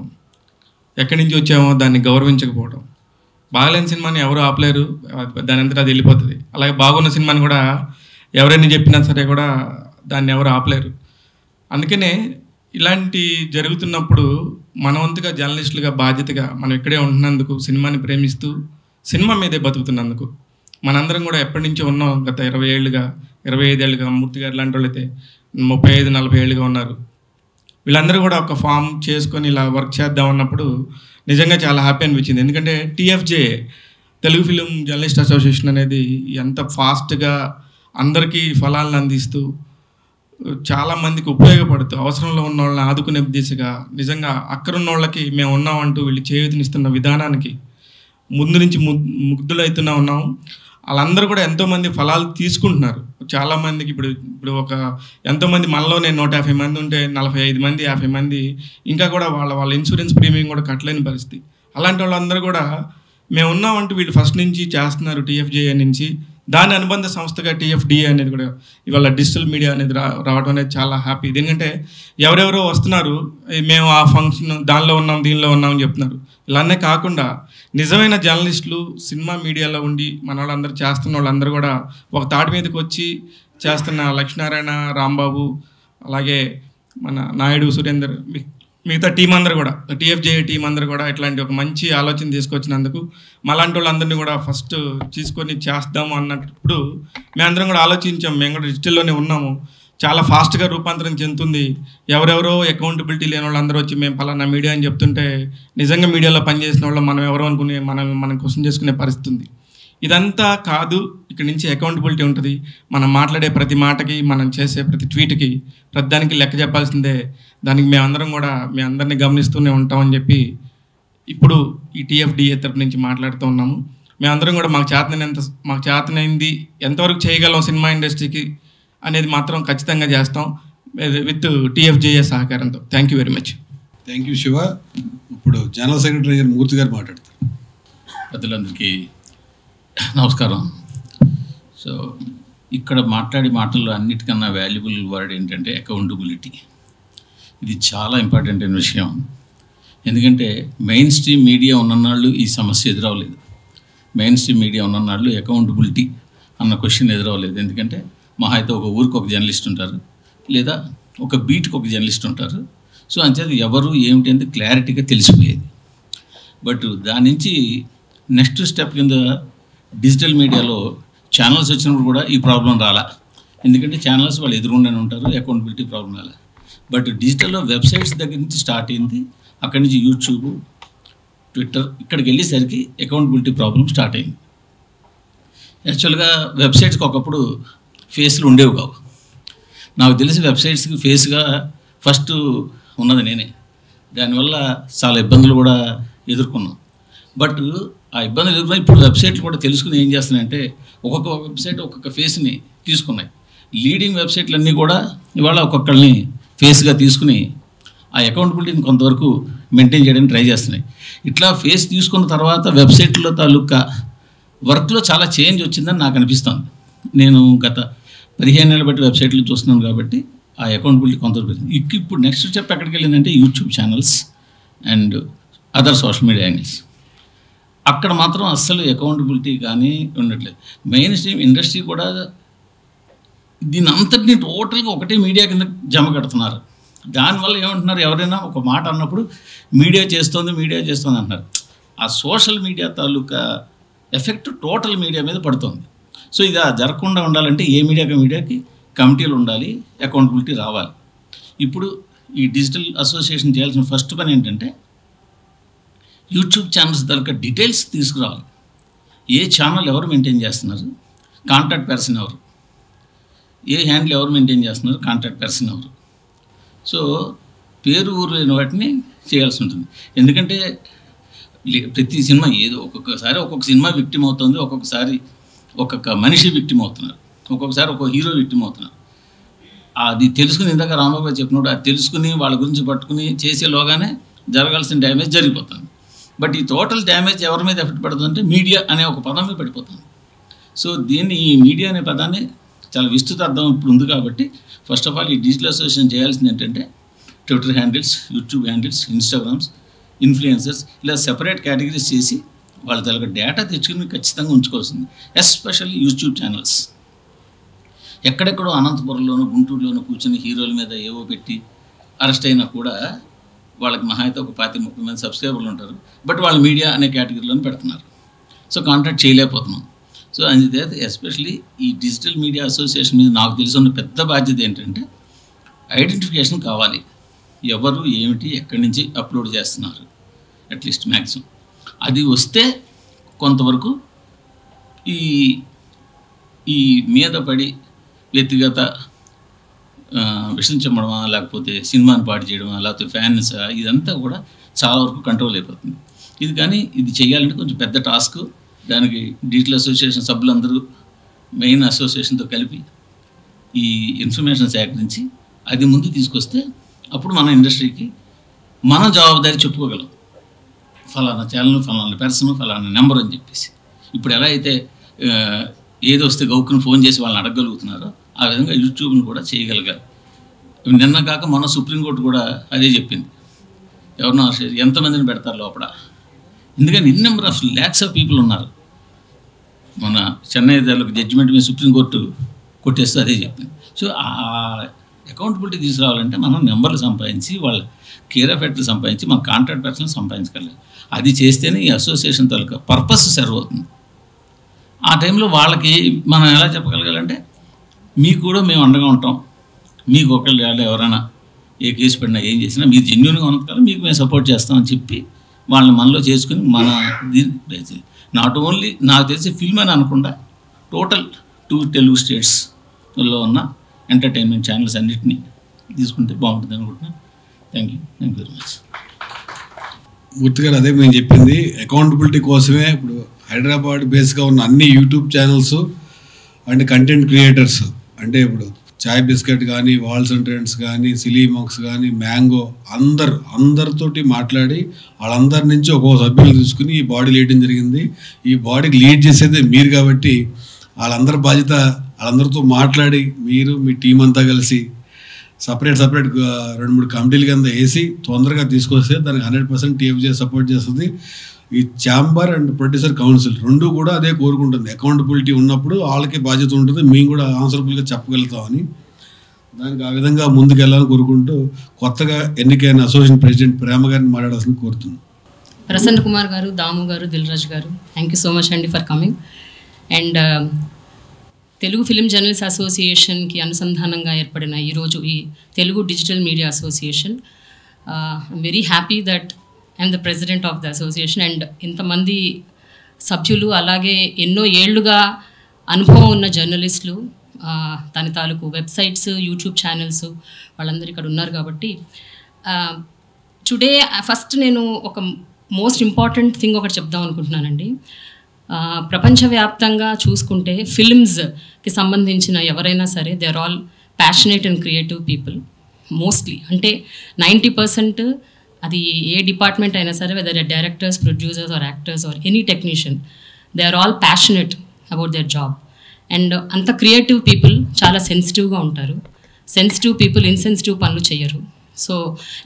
ఎక్కడి నుంచి వచ్చామో దాన్ని గౌరవించకపోవటం. బాగలేని సినిమాని ఎవరు ఆపలేరు, దాని అంతటా అది వెళ్ళిపోతుంది. అలాగే బాగున్న సినిమాని కూడా ఎవరైనా చెప్పినా సరే కూడా దాన్ని ఎవరు ఆపలేరు. అందుకనే ఇలాంటి జరుగుతున్నప్పుడు మన వంతుగా జర్నలిస్టులుగా బాధ్యతగా మనం ఇక్కడే ఉంటున్నందుకు, సినిమాని ప్రేమిస్తూ సినిమా మీదే బతుకుతున్నందుకు మనందరం కూడా ఎప్పటి నుంచో ఉన్నాం. గత 20 ఏళ్ళుగా 25 ఏళ్ళుగా మూర్తి గారు లాంటి వాళ్ళు అయితే 35-40 ఏళ్ళుగా ఉన్నారు. వీళ్ళందరూ కూడా ఒక ఫామ్ చేసుకొని ఇలా వర్క్ చేద్దాం అన్నప్పుడు నిజంగా చాలా హ్యాపీ అనిపించింది. ఎందుకంటే TFJ Telugu film journalist association అనేది ఎంత ఫాస్ట్గా అందరికీ ఫలాలను అందిస్తూ చాలామందికి ఉపయోగపడుతూ అవసరంలో ఉన్న వాళ్ళని ఆదుకునే దిశగా నిజంగా అక్కడున్న వాళ్ళకి మేము ఉన్నామంటూ వీళ్ళు చేయూతనిస్తున్న విధానానికి ముందు నుంచి ముగ్ధులవుతూనే ఉన్నాం. వాళ్ళందరూ కూడా ఎంతోమంది ఫలాలు తీసుకుంటున్నారు. చాలామందికి ఇప్పుడు ఒక ఎంతోమంది మనలోనే 150 మంది ఉంటే 45 మంది 50 మంది ఇంకా కూడా వాళ్ళ ఇన్సూరెన్స్ ప్రీమియం కూడా కట్టలేని పరిస్థితి. అలాంటి వాళ్ళందరూ కూడా మేము ఉన్నామంటూ వీళ్ళు ఫస్ట్ నుంచి చేస్తున్నారు. TFJ నుంచి దాని అనుబంధ సంస్థగా TFDA అనేది కూడా ఇవాళ డిజిటల్ మీడియా అనేది రావడం అనేది చాలా హ్యాపీ. ఎందుకంటే ఎవరెవరో వస్తున్నారు, మేము ఆ ఫంక్షన్ దానిలో ఉన్నాం దీనిలో ఉన్నాం అని చెప్తున్నారు. ఇలానే కాకుండా నిజమైన జర్నలిస్టులు సినిమా మీడియాలో ఉండి మన వాళ్ళందరూ చేస్తున్న వాళ్ళందరూ కూడా ఒక తాటి మీదకి వచ్చి చేస్తున్న లక్ష్మీనారాయణ, రాంబాబు, అలాగే మన నాయుడు, సురేందర్, మిగతా టీం అందరూ కూడా TFJ టీం అందరూ కూడా ఇట్లాంటి ఒక మంచి ఆలోచన తీసుకొచ్చినందుకు మాలాంటి వాళ్ళందరినీ కూడా ఫస్ట్ తీసుకొని చేస్తాము అన్నప్పుడు మేమందరం కూడా ఆలోచించాం. మేము కూడా డిజిటల్లోనే ఉన్నాము, చాలా ఫాస్ట్గా రూపాంతరం చెందుతుంది. ఎవరెవరో అకౌంటబిలిటీ లేని వాళ్ళందరూ వచ్చి మేము పలానా మీడియా అని చెప్తుంటే నిజంగా మీడియాలో పనిచేసిన వాళ్ళు మనం ఎవరో అనుకునే మనం క్వశ్చన్ చేసుకునే పరిస్థితి ఉంది. ఇదంతా కాదు, ఇక్కడి నుంచి అకౌంటబిలిటీ ఉంటుంది. మనం మాట్లాడే ప్రతి మాటకి, మనం చేసే ప్రతి ట్వీట్కి, ప్రతి దానికి లెక్క చెప్పాల్సిందే. దానికి మేమందరం కూడా మీ అందరినీ గమనిస్తూనే ఉంటామని చెప్పి ఇప్పుడు ఈ TFDA తరపు నుంచి మాట్లాడుతూ ఉన్నాము. మేమందరం కూడా మాకు చేతనైంది ఎంతవరకు చేయగలం సినిమా ఇండస్ట్రీకి అనేది మాత్రం ఖచ్చితంగా చేస్తాం విత్ TFJ సహకారంతో. Thank you very much. Thank you Shiva. ఇప్పుడు జనరల్ సెక్రటరీ గారు మూర్తి గారు మాట్లాడతారు. పెద్దలందరికీ నమస్కారం. సో ఇక్కడ మాట్లాడే మాటల్లో అన్నిటికన్నా వాల్యుబుల్ వర్డ్ ఏంటంటే అకౌంటబిలిటీ. ఇది చాలా ఇంపార్టెంట్ అయిన విషయం. ఎందుకంటే మెయిన్ స్ట్రీమ్ మీడియా ఉన్ననాళ్ళు ఈ సమస్య ఎదురవలేదు. మెయిన్ స్ట్రీమ్ మీడియా ఉన్ననాళ్ళు అకౌంటబిలిటీ అన్న క్వశ్చన్ ఎదురవలేదు. ఎందుకంటే మహా అయితే ఒక ఊరికి ఒక జర్నలిస్ట్ ఉంటారు, లేదా ఒక బీట్కి ఒక జర్నలిస్ట్ ఉంటారు. సో అంచేది ఎవరు ఏమిటి అనేది క్లారిటీగా తెలిసిపోయేది. బట్ దాని నుంచి నెక్స్ట్ స్టెప్ కింద డిజిటల్ మీడియాలో ఛానల్స్ వచ్చినప్పుడు కూడా ఈ ప్రాబ్లం రాలా. ఎందుకంటే ఛానల్స్ వాళ్ళు ఎదురుండనే ఉంటారు, అకౌంటబిలిటీ ప్రాబ్లం రాలా. బట్ డిజిటల్లో వెబ్సైట్స్ దగ్గర నుంచి స్టార్ట్ అయింది, అక్కడి నుంచి యూట్యూబ్, ట్విట్టర్, ఇక్కడికి వెళ్ళేసరికి అకౌంటబిలిటీ ప్రాబ్లం స్టార్ట్ అయింది. యాక్చువల్గా వెబ్సైట్స్కి ఒకప్పుడు ఫేస్లు ఉండేవి కావు. నాకు తెలిసి వెబ్సైట్స్కి ఫేస్గా ఫస్ట్ ఉన్నది నేనే. దానివల్ల చాలా ఇబ్బందులు కూడా ఎదుర్కొన్నాం. బట్ ఆ ఇబ్బందులు ఎదుర్కొన్నా ఇప్పుడు వెబ్సైట్లు కూడా తెలుసుకుని ఏం చేస్తున్నాయంటే ఒక్కొక్క వెబ్సైట్ ఒక్కొక్క ఫేస్ని తీసుకున్నాయి. లీడింగ్ వెబ్సైట్లన్నీ కూడా ఇవాళ ఒక్కొక్కరిని ఫేస్గా తీసుకుని ఆ అకౌంటబిలిటీని కొంతవరకు మెయింటైన్ చేయడానికి ట్రై చేస్తున్నాయి. ఇట్లా ఫేస్ తీసుకున్న తర్వాత వెబ్సైట్లో తాలూకా వర్క్లో చాలా చేంజ్ వచ్చిందని నాకు అనిపిస్తుంది. నేను గత 15 ఏళ్ళ బట్టి వెబ్సైట్లు చూస్తున్నాను కాబట్టి ఆ అకౌంటబిలిటీ కొంతవరకు ఇప్పుడు నెక్స్ట్ స్టెప్ ఎక్కడికి వెళ్ళిందంటే YouTube channels and other social media angles. అక్కడ మాత్రం అస్సలు అకౌంటబిలిటీ కానీ ఉండట్లేదు. మెయిన్ స్ట్రీమ్ ఇండస్ట్రీ కూడా దీని అంతటినీ టోటల్గా ఒకటే మీడియా కింద జమ కడుతున్నారు. దానివల్ల ఏమంటున్నారు, ఎవరైనా ఒక మాట అన్నప్పుడు మీడియా చేస్తుంది అంటున్నారు. ఆ సోషల్ మీడియా తాలూకా ఎఫెక్ట్ టోటల్ మీడియా మీద పడుతుంది. సో ఇది జరగకుండా ఉండాలంటే ఏ మీడియాకి కమిటీలు ఉండాలి, అకౌంటబిలిటీ రావాలి. ఇప్పుడు ఈ డిజిటల్ అసోసియేషన్ చేయాల్సిన ఫస్ట్ పని ఏంటంటే యూట్యూబ్ ఛానల్స్ తాలూకా డీటెయిల్స్ తీసుకురావాలి. ఏ ఛానల్ ఎవరు మెయింటైన్ చేస్తున్నారు, కాంటాక్ట్ పర్సన్ ఎవరు, ఏ హ్యాండిల్ ఎవరు మెయింటైన్ చేస్తున్నారు, కాంటాక్ట్ పర్సన్ ఎవరు. సో పేరు ఊరు లేని వాటిని చేయాల్సి ఉంటుంది. ఎందుకంటే ప్రతి సినిమా ఏదో ఒక్కొక్క సినిమా విక్టిమ్ అవుతుంది, ఒక్కొక్కసారి ఒక్కొక్క మనిషి విక్టిమ్ అవుతున్నారు, ఒక్కొక్కసారి ఒక్కొక్క హీరో విక్టిమ్ అవుతున్నారు. అది తెలుసుకుని ఇందాక రాంబాబు గారు చెప్పినప్పుడు అది తెలుసుకుని వాళ్ళ గురించి పట్టుకుని చేసేలోగానే జరగాల్సిన డ్యామేజ్ జరిగిపోతుంది. బట్ ఈ టోటల్ డ్యామేజ్ ఎవరి మీద ఎఫెక్ట్ పడుతుందంటే మీడియా అనే ఒక పదం మీద పడిపోతుంది. సో ఈ మీడియా అనే పదాన్ని చాలా విస్తృత అర్థం ఇప్పుడు ఉంది కాబట్టి ఫస్ట్ ఆఫ్ ఆల్ ఈ డిజిటల్ అసోసియేషన్ చేయాల్సింది ఏంటంటే Twitter handles, YouTube handles, Instagrams, influencers ఇలా సెపరేట్ కేటగిరీస్ చేసి వాళ్ళ తలక డేటా తెచ్చుకుని ఖచ్చితంగా ఉంచుకోవాల్సింది. Especially YouTube channels. ఎక్కడెక్కడో అనంతపురంలోనూ గుంటూరులోనూ కూర్చొని హీరోల మీద ఏవో పెట్టి అరెస్ట్ అయినా కూడా వాళ్ళకి మహా అయితే ఒక 20-30 మంది సబ్స్క్రైబర్లు ఉంటారు. బట్ వాళ్ళు మీడియా అనే కేటగిరీలోనే పెడుతున్నారు. సో కాంటాక్ట్ చేయలేకపోతున్నాం. సో అందుచేత ఎస్పెషల్లీ ఈ డిజిటల్ మీడియా అసోసియేషన్ మీద నాకు తెలిసిన పెద్ద బాధ్యత ఏంటంటే ఐడెంటిఫికేషన్ కావాలి. ఎవరు ఏమిటి ఎక్కడి నుంచి అప్లోడ్ చేస్తున్నారు అట్లీస్ట్ మ్యాక్సిమం అది వస్తే కొంతవరకు ఈ మీద పడి వ్యక్తిగత విషయం చెప్పడమా, లేకపోతే సినిమాని పాటు చేయడమా, లేకపోతే ఫ్యాన్స్ ఇదంతా కూడా చాలా వరకు కంట్రోల్ అయిపోతుంది. ఇది చేయాలంటే కొంచెం పెద్ద టాస్క్. దానికి డిజిటల్ అసోసియేషన్ సభ్యులందరూ మెయిన్ అసోసియేషన్తో కలిపి ఈ ఇన్ఫర్మేషన్ సేకరించి అది ముందు తీసుకొస్తే అప్పుడు మన ఇండస్ట్రీకి మనం జవాబుదారీ చెప్పుకోగలం. ఫలానా ఛానల్, ఫలానా పర్సన్, ఫలానా నెంబర్ అని చెప్పేసి. ఇప్పుడు ఎలా అయితే ఏదో వస్తే గౌక్కుని ఫోన్ చేసి వాళ్ళని అడగగలుగుతున్నారో ఆ విధంగా యూట్యూబ్ని కూడా చేయగలిగారు. నిన్న కాక మన సుప్రీంకోర్టు కూడా అదే చెప్పింది. ఎవరినో ఎంతమందిని పెడతారు లోపల, ఎందుకంటే in number of lakhs of people ఉన్నారు. మన చెన్నై దానికి జడ్జిమెంట్ మీద సుప్రీంకోర్టు కొట్టేస్తే అదే చెప్పింది. సో ఆ అకౌంటబిలిటీ తీసుకురావాలంటే మనం నెంబర్లు సంపాదించి వాళ్ళ కేర్ ఆఫ్ ఎట్లు సంపాదించి మన కాంట్రాక్ట్ పర్సన్ సంపాదించగలగాలి. అది చేస్తేనే ఈ అసోసియేషన్ తాలూకా పర్పస్ సర్వ్ అవుతుంది. ఆ టైంలో వాళ్ళకి మనం ఎలా చెప్పగలగాలంటే మీకు కూడా మేము అండగా ఉంటాం, మీకు ఒకళ్ళు ఎవరైనా ఏ కేసు పడినా ఏం చేసినా మీరు జెన్యూన్గా ఉన్నందుకు మీకు మేము సపోర్ట్ చేస్తామని చెప్పి వాళ్ళని మనలో చేసుకుని మన నాట్ ఓన్లీ నాకు తెలిసి ఫిల్మ్ అని అనకుండా టోటల్ 2 తెలుగు స్టేట్స్లో ఉన్న ఎంటర్టైన్మెంట్ ఛానల్స్ అన్నిటినీ తీసుకుంటే బాగుంటుంది అనుకుంటున్నాను. Thank you very much. Murthy garu అదే మేము చెప్పింది. అకౌంటబిలిటీ కోసమే ఇప్పుడు హైదరాబాద్ బేస్గా ఉన్న అన్ని YouTube channels and content creators అంటే ఇప్పుడు చాయ్ బిస్కెట్ కానీ, వాల్స్ అండ్ ట్రెండ్స్ కానీ, సిలీ మాక్స్ కానీ, మ్యాంగో అందరితోటి మాట్లాడి వాళ్ళందరి నుంచి ఒక్కో సభ్యులు తీసుకుని ఈ బాడీ లీయడం జరిగింది. ఈ బాడీకి లీడ్ చేసేదే మీరు కాబట్టి వాళ్ళందరి బాధ్యత వాళ్ళందరితో మాట్లాడి మీరు మీ టీం అంతా కలిసి సపరేట్ 2-3 కమిటీల కింద వేసి తొందరగా తీసుకొస్తే దానికి 100% TFJ సపోర్ట్ చేస్తుంది. ఈ ఛాంబర్ అండ్ ప్రొడ్యూసర్ కౌన్సిల్ రెండు కూడా అదే కోరుకుంటుంది. అకౌంటబిలిటీ ఉన్నప్పుడు వాళ్ళకి బాధ్యత ఉంటుంది, మేము కూడా ఆన్సరబుల్గా చెప్పగలుగుతామని. దానికి ఆ విధంగా ముందుకు వెళ్ళాలని కోరుకుంటూ కొత్తగా ఎన్నికైన అసోసియేషన్ ప్రెసిడెంట్ ప్రేమ గారిని మాట్లాడాల్సిన కోరుతున్నాను. ప్రసన్న కుమార్ గారు, దాము garu, Dilraj garu, thank you so much అండి for coming. And Telugu film journalist అసోసియేషన్కి అనుసంధానంగా ఏర్పడిన ఈరోజు ఈ Telugu digital media association, I'm very happy that I'm the president of the association. And ఇంతమంది సభ్యులు అలాగే ఎన్నో ఏళ్లుగా అనుభవం ఉన్న జర్నలిస్టులు, దాని తాలూకు వెబ్సైట్స్, యూట్యూబ్ ఛానల్స్ వాళ్ళందరూ ఇక్కడ ఉన్నారు కాబట్టి టుడే ఫస్ట్ నేను ఒక మోస్ట్ ఇంపార్టెంట్ థింగ్ ఒకటి చెప్దాం అనుకుంటున్నానండి. ప్రపంచవ్యాప్తంగా చూసుకుంటే ఫిల్మ్స్కి సంబంధించిన ఎవరైనా సరే they are all passionate and creative people mostly. అంటే 90% అది ఏ డిపార్ట్మెంట్ అయినా సరే, whether directors, producers or actors or any technician, they are all passionate about their job. And అంత క్రియేటివ్ పీపుల్ చాలా సెన్సిటివ్గా ఉంటారు. సెన్సిటివ్ పీపుల్ ఇన్సెన్సిటివ్ పనులు చేయరు. సో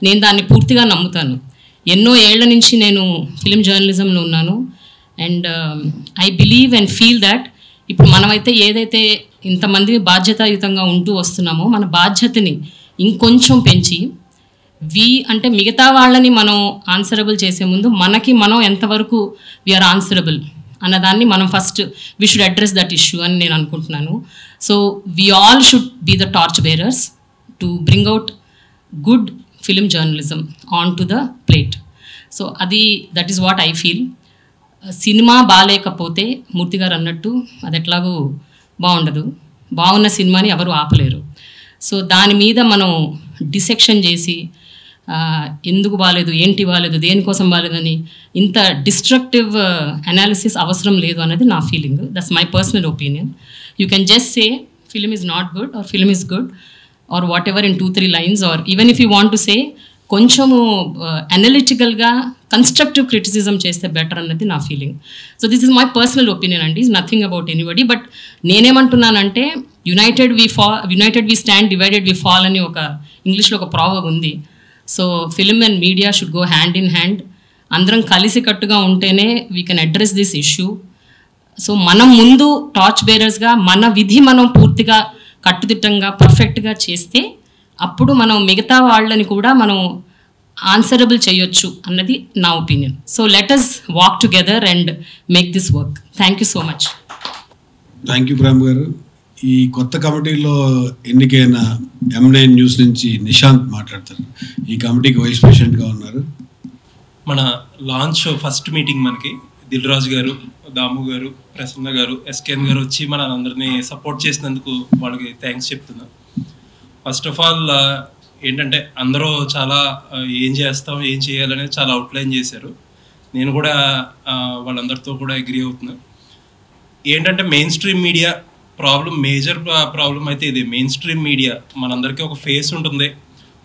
నేను దాన్ని పూర్తిగా నమ్ముతాను. ఎన్నో ఏళ్ల నుంచి నేను ఫిలిం జర్నలిజంలో ఉన్నాను. And I believe and feel that ఇప్పుడు మనమైతే ఏదైతే ఇంతమంది బాధ్యతాయుతంగా ఉంటూ వస్తున్నామో మన బాధ్యతని ఇంకొంచెం పెంచి అంటే మిగతా వాళ్ళని మనం ఆన్సరబుల్ చేసే ముందు మనకి మనం ఎంతవరకు వీఆర్ ఆన్సరబుల్ అన్నదాన్ని మనం first we should address that issue అని నేను అనుకుంటున్నాను. So we all should be the torch bearers to bring out good film journalism on to the plate. So that is what I feel. Cinema బాగాలేకపోతే మూర్తి గారు అన్నట్టు అది ఎట్లాగూ బాగుండదు. బాగున్న సినిమాని ఎవరు ఆపలేరు. సో దాని మీద మనం డిసెక్షన్ చేసి ఎందుకు బాగాలేదు, ఏంటి బాగాలేదు, దేనికోసం బాగాలేదని ఇంత డిస్ట్రక్టివ్ అనాలిసిస్ అవసరం లేదు అన్నది నా feeling. That's my personal opinion. You can just say film is not good or film is good or whatever in 2-3 lines, or even if you want to say కొంచెము అనలిటికల్గా constructive criticism చేస్తే better అన్నది నా feeling. So this is my personal opinion అండి. Is nothing about anybody. But నేనేమంటున్నానంటే united we stand, divided we fall అని ఒక ఇంగ్లీష్లో ఒక ప్రావర్బ్ ఉంది. So film and media should go hand in hand. అందరం కలిసికట్టుగా ఉంటేనే we can address this issue. So మనం ముందు టార్చ్ బేరర్స్గా మన విధి మనం పూర్తిగా కట్టుదిట్టంగా పర్ఫెక్ట్గా చేస్తే అప్పుడు మనం మిగతా వాళ్ళని కూడా మనం ఆన్సరబుల్ చేయొచ్చు అన్నది నా opinion. So let us walk together and make this work. Thank you so much. Thank you Prem గారు. ఈ కొత్త కమిటీలో ఎన్నికైన M9 న్యూస్ నుంచి నిశాంత్ మాట్లాడతారు. ఈ కమిటీకి వైస్ ప్రెసిడెంట్గా ఉన్నారు. మన లాంచ్ ఫస్ట్ మీటింగ్ మనకి దిల్ రాజు గారు, దాము గారు, ప్రసన్న గారు, SKN గారు వచ్చి మన అందరినీ సపోర్ట్ చేసినందుకు వాళ్ళకి థ్యాంక్స్ చెప్తున్నాను. ఫస్ట్ ఆఫ్ ఆల్ ఏంటంటే అందరూ చాలా ఏం చేస్తాం, ఏం చేయాలనేది చాలా అవుట్లైన్ చేశారు. నేను కూడా వాళ్ళందరితో కూడా అగ్రీ అవుతున్నాను. ఏంటంటే main stream media problem, major problem అయితే ఇది. మెయిన్ స్ట్రీమ్ మీడియా మనందరికీ ఒక ఫేస్ ఉంటుంది.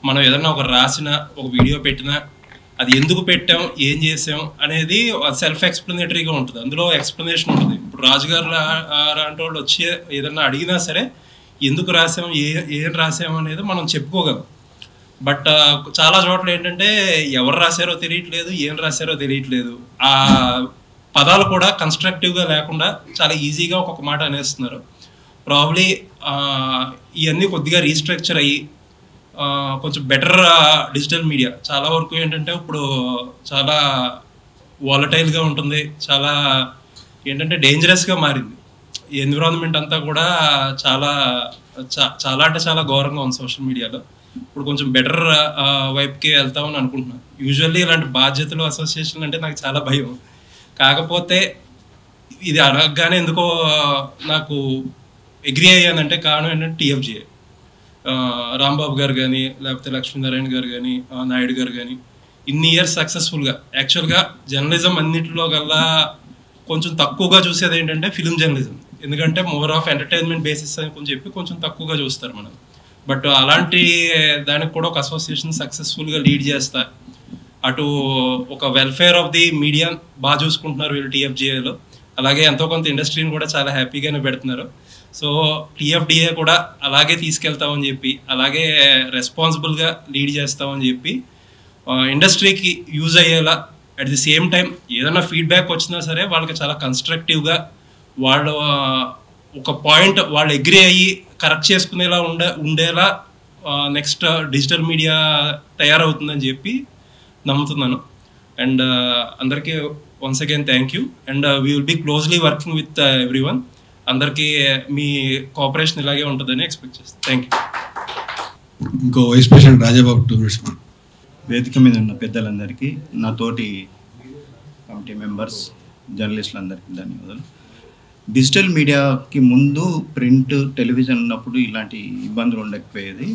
మనం ఏదన్నా ఒక రాసిన, ఒక వీడియో పెట్టినా అది ఎందుకు పెట్టాం, ఏం చేసాం అనేది సెల్ఫ్ ఎక్స్ప్లెనేటరీగా ఉంటుంది. అందులో ఎక్స్ప్లెనేషన్ ఉంటుంది. ఇప్పుడు రాజుగారు లాంటి వాళ్ళు వచ్చి ఏదన్నా అడిగినా సరే ఎందుకు రాసాం, ఏం రాసాం అనేది మనం చెప్పుకోగలం. బట్ చాలా చోట్ల ఏంటంటే ఎవరు రాశారో తెలియట్లేదు, ఏం రాశారో తెలియట్లేదు. ఆ పదాలు కూడా కన్స్ట్రక్టివ్గా లేకుండా చాలా ఈజీగా ఒక్కొక్క మాట అనేస్తున్నారు. ప్రాబ్లీ ఇవన్నీ కొద్దిగా రీస్ట్రక్చర్ అయ్యి కొంచెం బెటర్ డిజిటల్ మీడియా చాలా వరకు ఏంటంటే ఇప్పుడు చాలా వాలటైల్గా ఉంటుంది, చాలా ఏంటంటే డేంజరస్గా మారింది. ఎన్విరాన్మెంట్ అంతా కూడా చాలా చాలా అంటే చాలా ఘోరంగా ఉంది సోషల్ మీడియాలో. ఇప్పుడు కొంచెం బెటర్ వైపుకి వెళ్తామని అనుకుంటున్నాను. యూజువల్లీ ఇలాంటి బాధ్యతలు, అసోసియేషన్లు అంటే నాకు చాలా భయం. కాకపోతే ఇది అడగగానే ఎందుకో నాకు అగ్రీ అయ్యానంటే కారణం ఏంటంటే TFGA, రాంబాబు గారు కానీ, లేకపోతే లక్ష్మీనారాయణ గారు కానీ, నాయుడు గారు కానీ ఇన్ని ఇయర్స్ సక్సెస్ఫుల్గా యాక్చువల్గా జర్నలిజం అన్నింటిలో కల్లా కొంచెం తక్కువగా చూసేది ఏంటంటే ఫిలిం జర్నలిజం. ఎందుకంటే మోర్ ఆఫ్ ఎంటర్టైన్మెంట్ బేసిస్ అని కొంచెం తక్కువగా చూస్తారు మనం. బట్ అలాంటి దానికి కూడా ఒక అసోసియేషన్ సక్సెస్ఫుల్గా లీడ్ చేస్తా. అటు ఒక వెల్ఫేర్ ఆఫ్ ది మీడియా బాగా చూసుకుంటున్నారు వీళ్ళు TFGAలో. అలాగే ఎంతో కొంత ఇండస్ట్రీని కూడా చాలా హ్యాపీగానే పెడుతున్నారు. సో TFDA కూడా అలాగే తీసుకెళ్తామని చెప్పి, అలాగే రెస్పాన్సిబుల్గా లీడ్ చేస్తామని చెప్పి ఇండస్ట్రీకి యూజ్ అయ్యేలా, అట్ ది సేమ్ టైం ఏదైనా ఫీడ్బ్యాక్ వచ్చినా సరే వాళ్ళకి చాలా కన్స్ట్రక్టివ్గా వాళ్ళు ఒక పాయింట్ వాళ్ళు అగ్రీ అయ్యి కరెక్ట్ చేసుకునేలా ఉండేలా నెక్స్ట్ డిజిటల్ మీడియా తయారవుతుందని చెప్పి నమ్ముతున్నాను. అండ్ అందరికీ once again thank you. And we will be closely working with everyone. అందరికీ మీ కోఆపరేషన్ ఇలాగే ఉంటుందని ఎక్స్పెక్ట్ చేస్తాను. Thank you. ఇంకో వైస్ ప్రెసిడెంట్ రాజాబాబు 2 minutes. వేదిక మీద ఉన్న పెద్దలందరికీ, నా తోటి కమిటీ మెంబర్స్, జర్నలిస్టులందరికీ ధన్యవాదాలు. డిజిటల్ మీడియాకి ముందు ప్రింట్ టెలివిజన్ ఉన్నప్పుడు ఇలాంటి ఇబ్బందులు ఉండకపోయేది.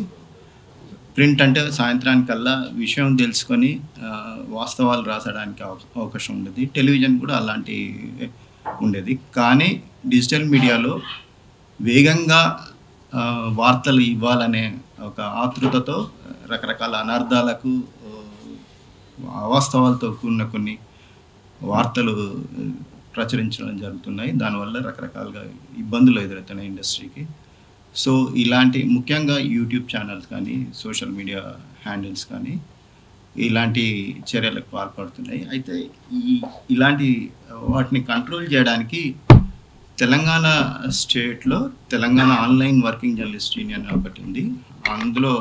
ప్రింట్ అంటే సాయంత్రానికల్లా విషయం తెలుసుకొని వాస్తవాలు రాసడానికి అవకాశం ఉండేది. టెలివిజన్ కూడా అలాంటి ఉండేది. కానీ డిజిటల్ మీడియాలో వేగంగా వార్తలు ఇవ్వాలనే ఒక ఆతృతతో రకరకాల అనర్థాలకు అవాస్తవాలతో కూడిన కొన్ని వార్తలు ప్రచురించడం జరుగుతున్నాయి. దానివల్ల రకరకాలుగా ఇబ్బందులు ఎదురవుతున్నాయి ఇండస్ట్రీకి. సో ఇలాంటి ముఖ్యంగా యూట్యూబ్ ఛానల్స్ కానీ సోషల్ మీడియా హ్యాండిల్స్ కానీ ఇలాంటి చర్యలకు పాల్పడుతున్నాయి. అయితే ఇలాంటి వాటిని కంట్రోల్ చేయడానికి తెలంగాణ స్టేట్లో Telangana online working journalist union ఒకటి ఉంది. అందులో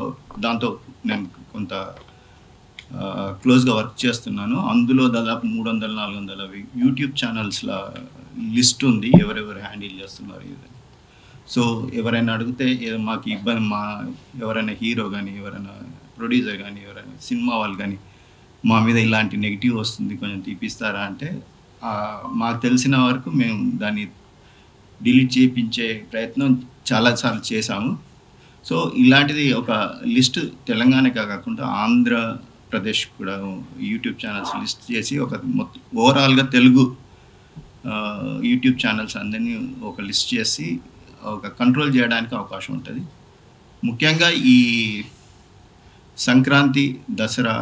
దాంతో నేను కొంత క్లోజ్గా వర్క్ చేస్తున్నాను. అందులో దాదాపు 300-400 యూట్యూబ్ ఛానల్స్ల లిస్ట్ ఉంది, ఎవరెవరు హ్యాండిల్ చేస్తున్నారు ఇది. సో ఎవరైనా అడిగితే మాకు ఇబ్బంది, ఎవరైనా హీరో కానీ ఎవరైనా ప్రొడ్యూసర్ కానీ ఎవరైనా సినిమా వాళ్ళు కానీ మా మీద ఇలాంటి నెగిటివ్ వస్తుంది కొంచెం తీపిస్తారా అంటే మాకు తెలిసిన వరకు మేము దాన్ని డిలీట్ చేయించే ప్రయత్నం చాలాసార్లు చేశాము. సో ఇలాంటిది ఒక లిస్ట్ తెలంగాణకే కాకుండా ఆంధ్రప్రదేశ్ కూడా యూట్యూబ్ ఛానల్స్ లిస్ట్ చేసి ఒక మొత్తం ఓవరాల్గా తెలుగు యూట్యూబ్ ఛానల్స్ అందరినీ ఒక లిస్ట్ చేసి ఒక కంట్రోల్ చేయడానికి అవకాశం ఉంటుంది. ముఖ్యంగా ఈ సంక్రాంతి, దసరా,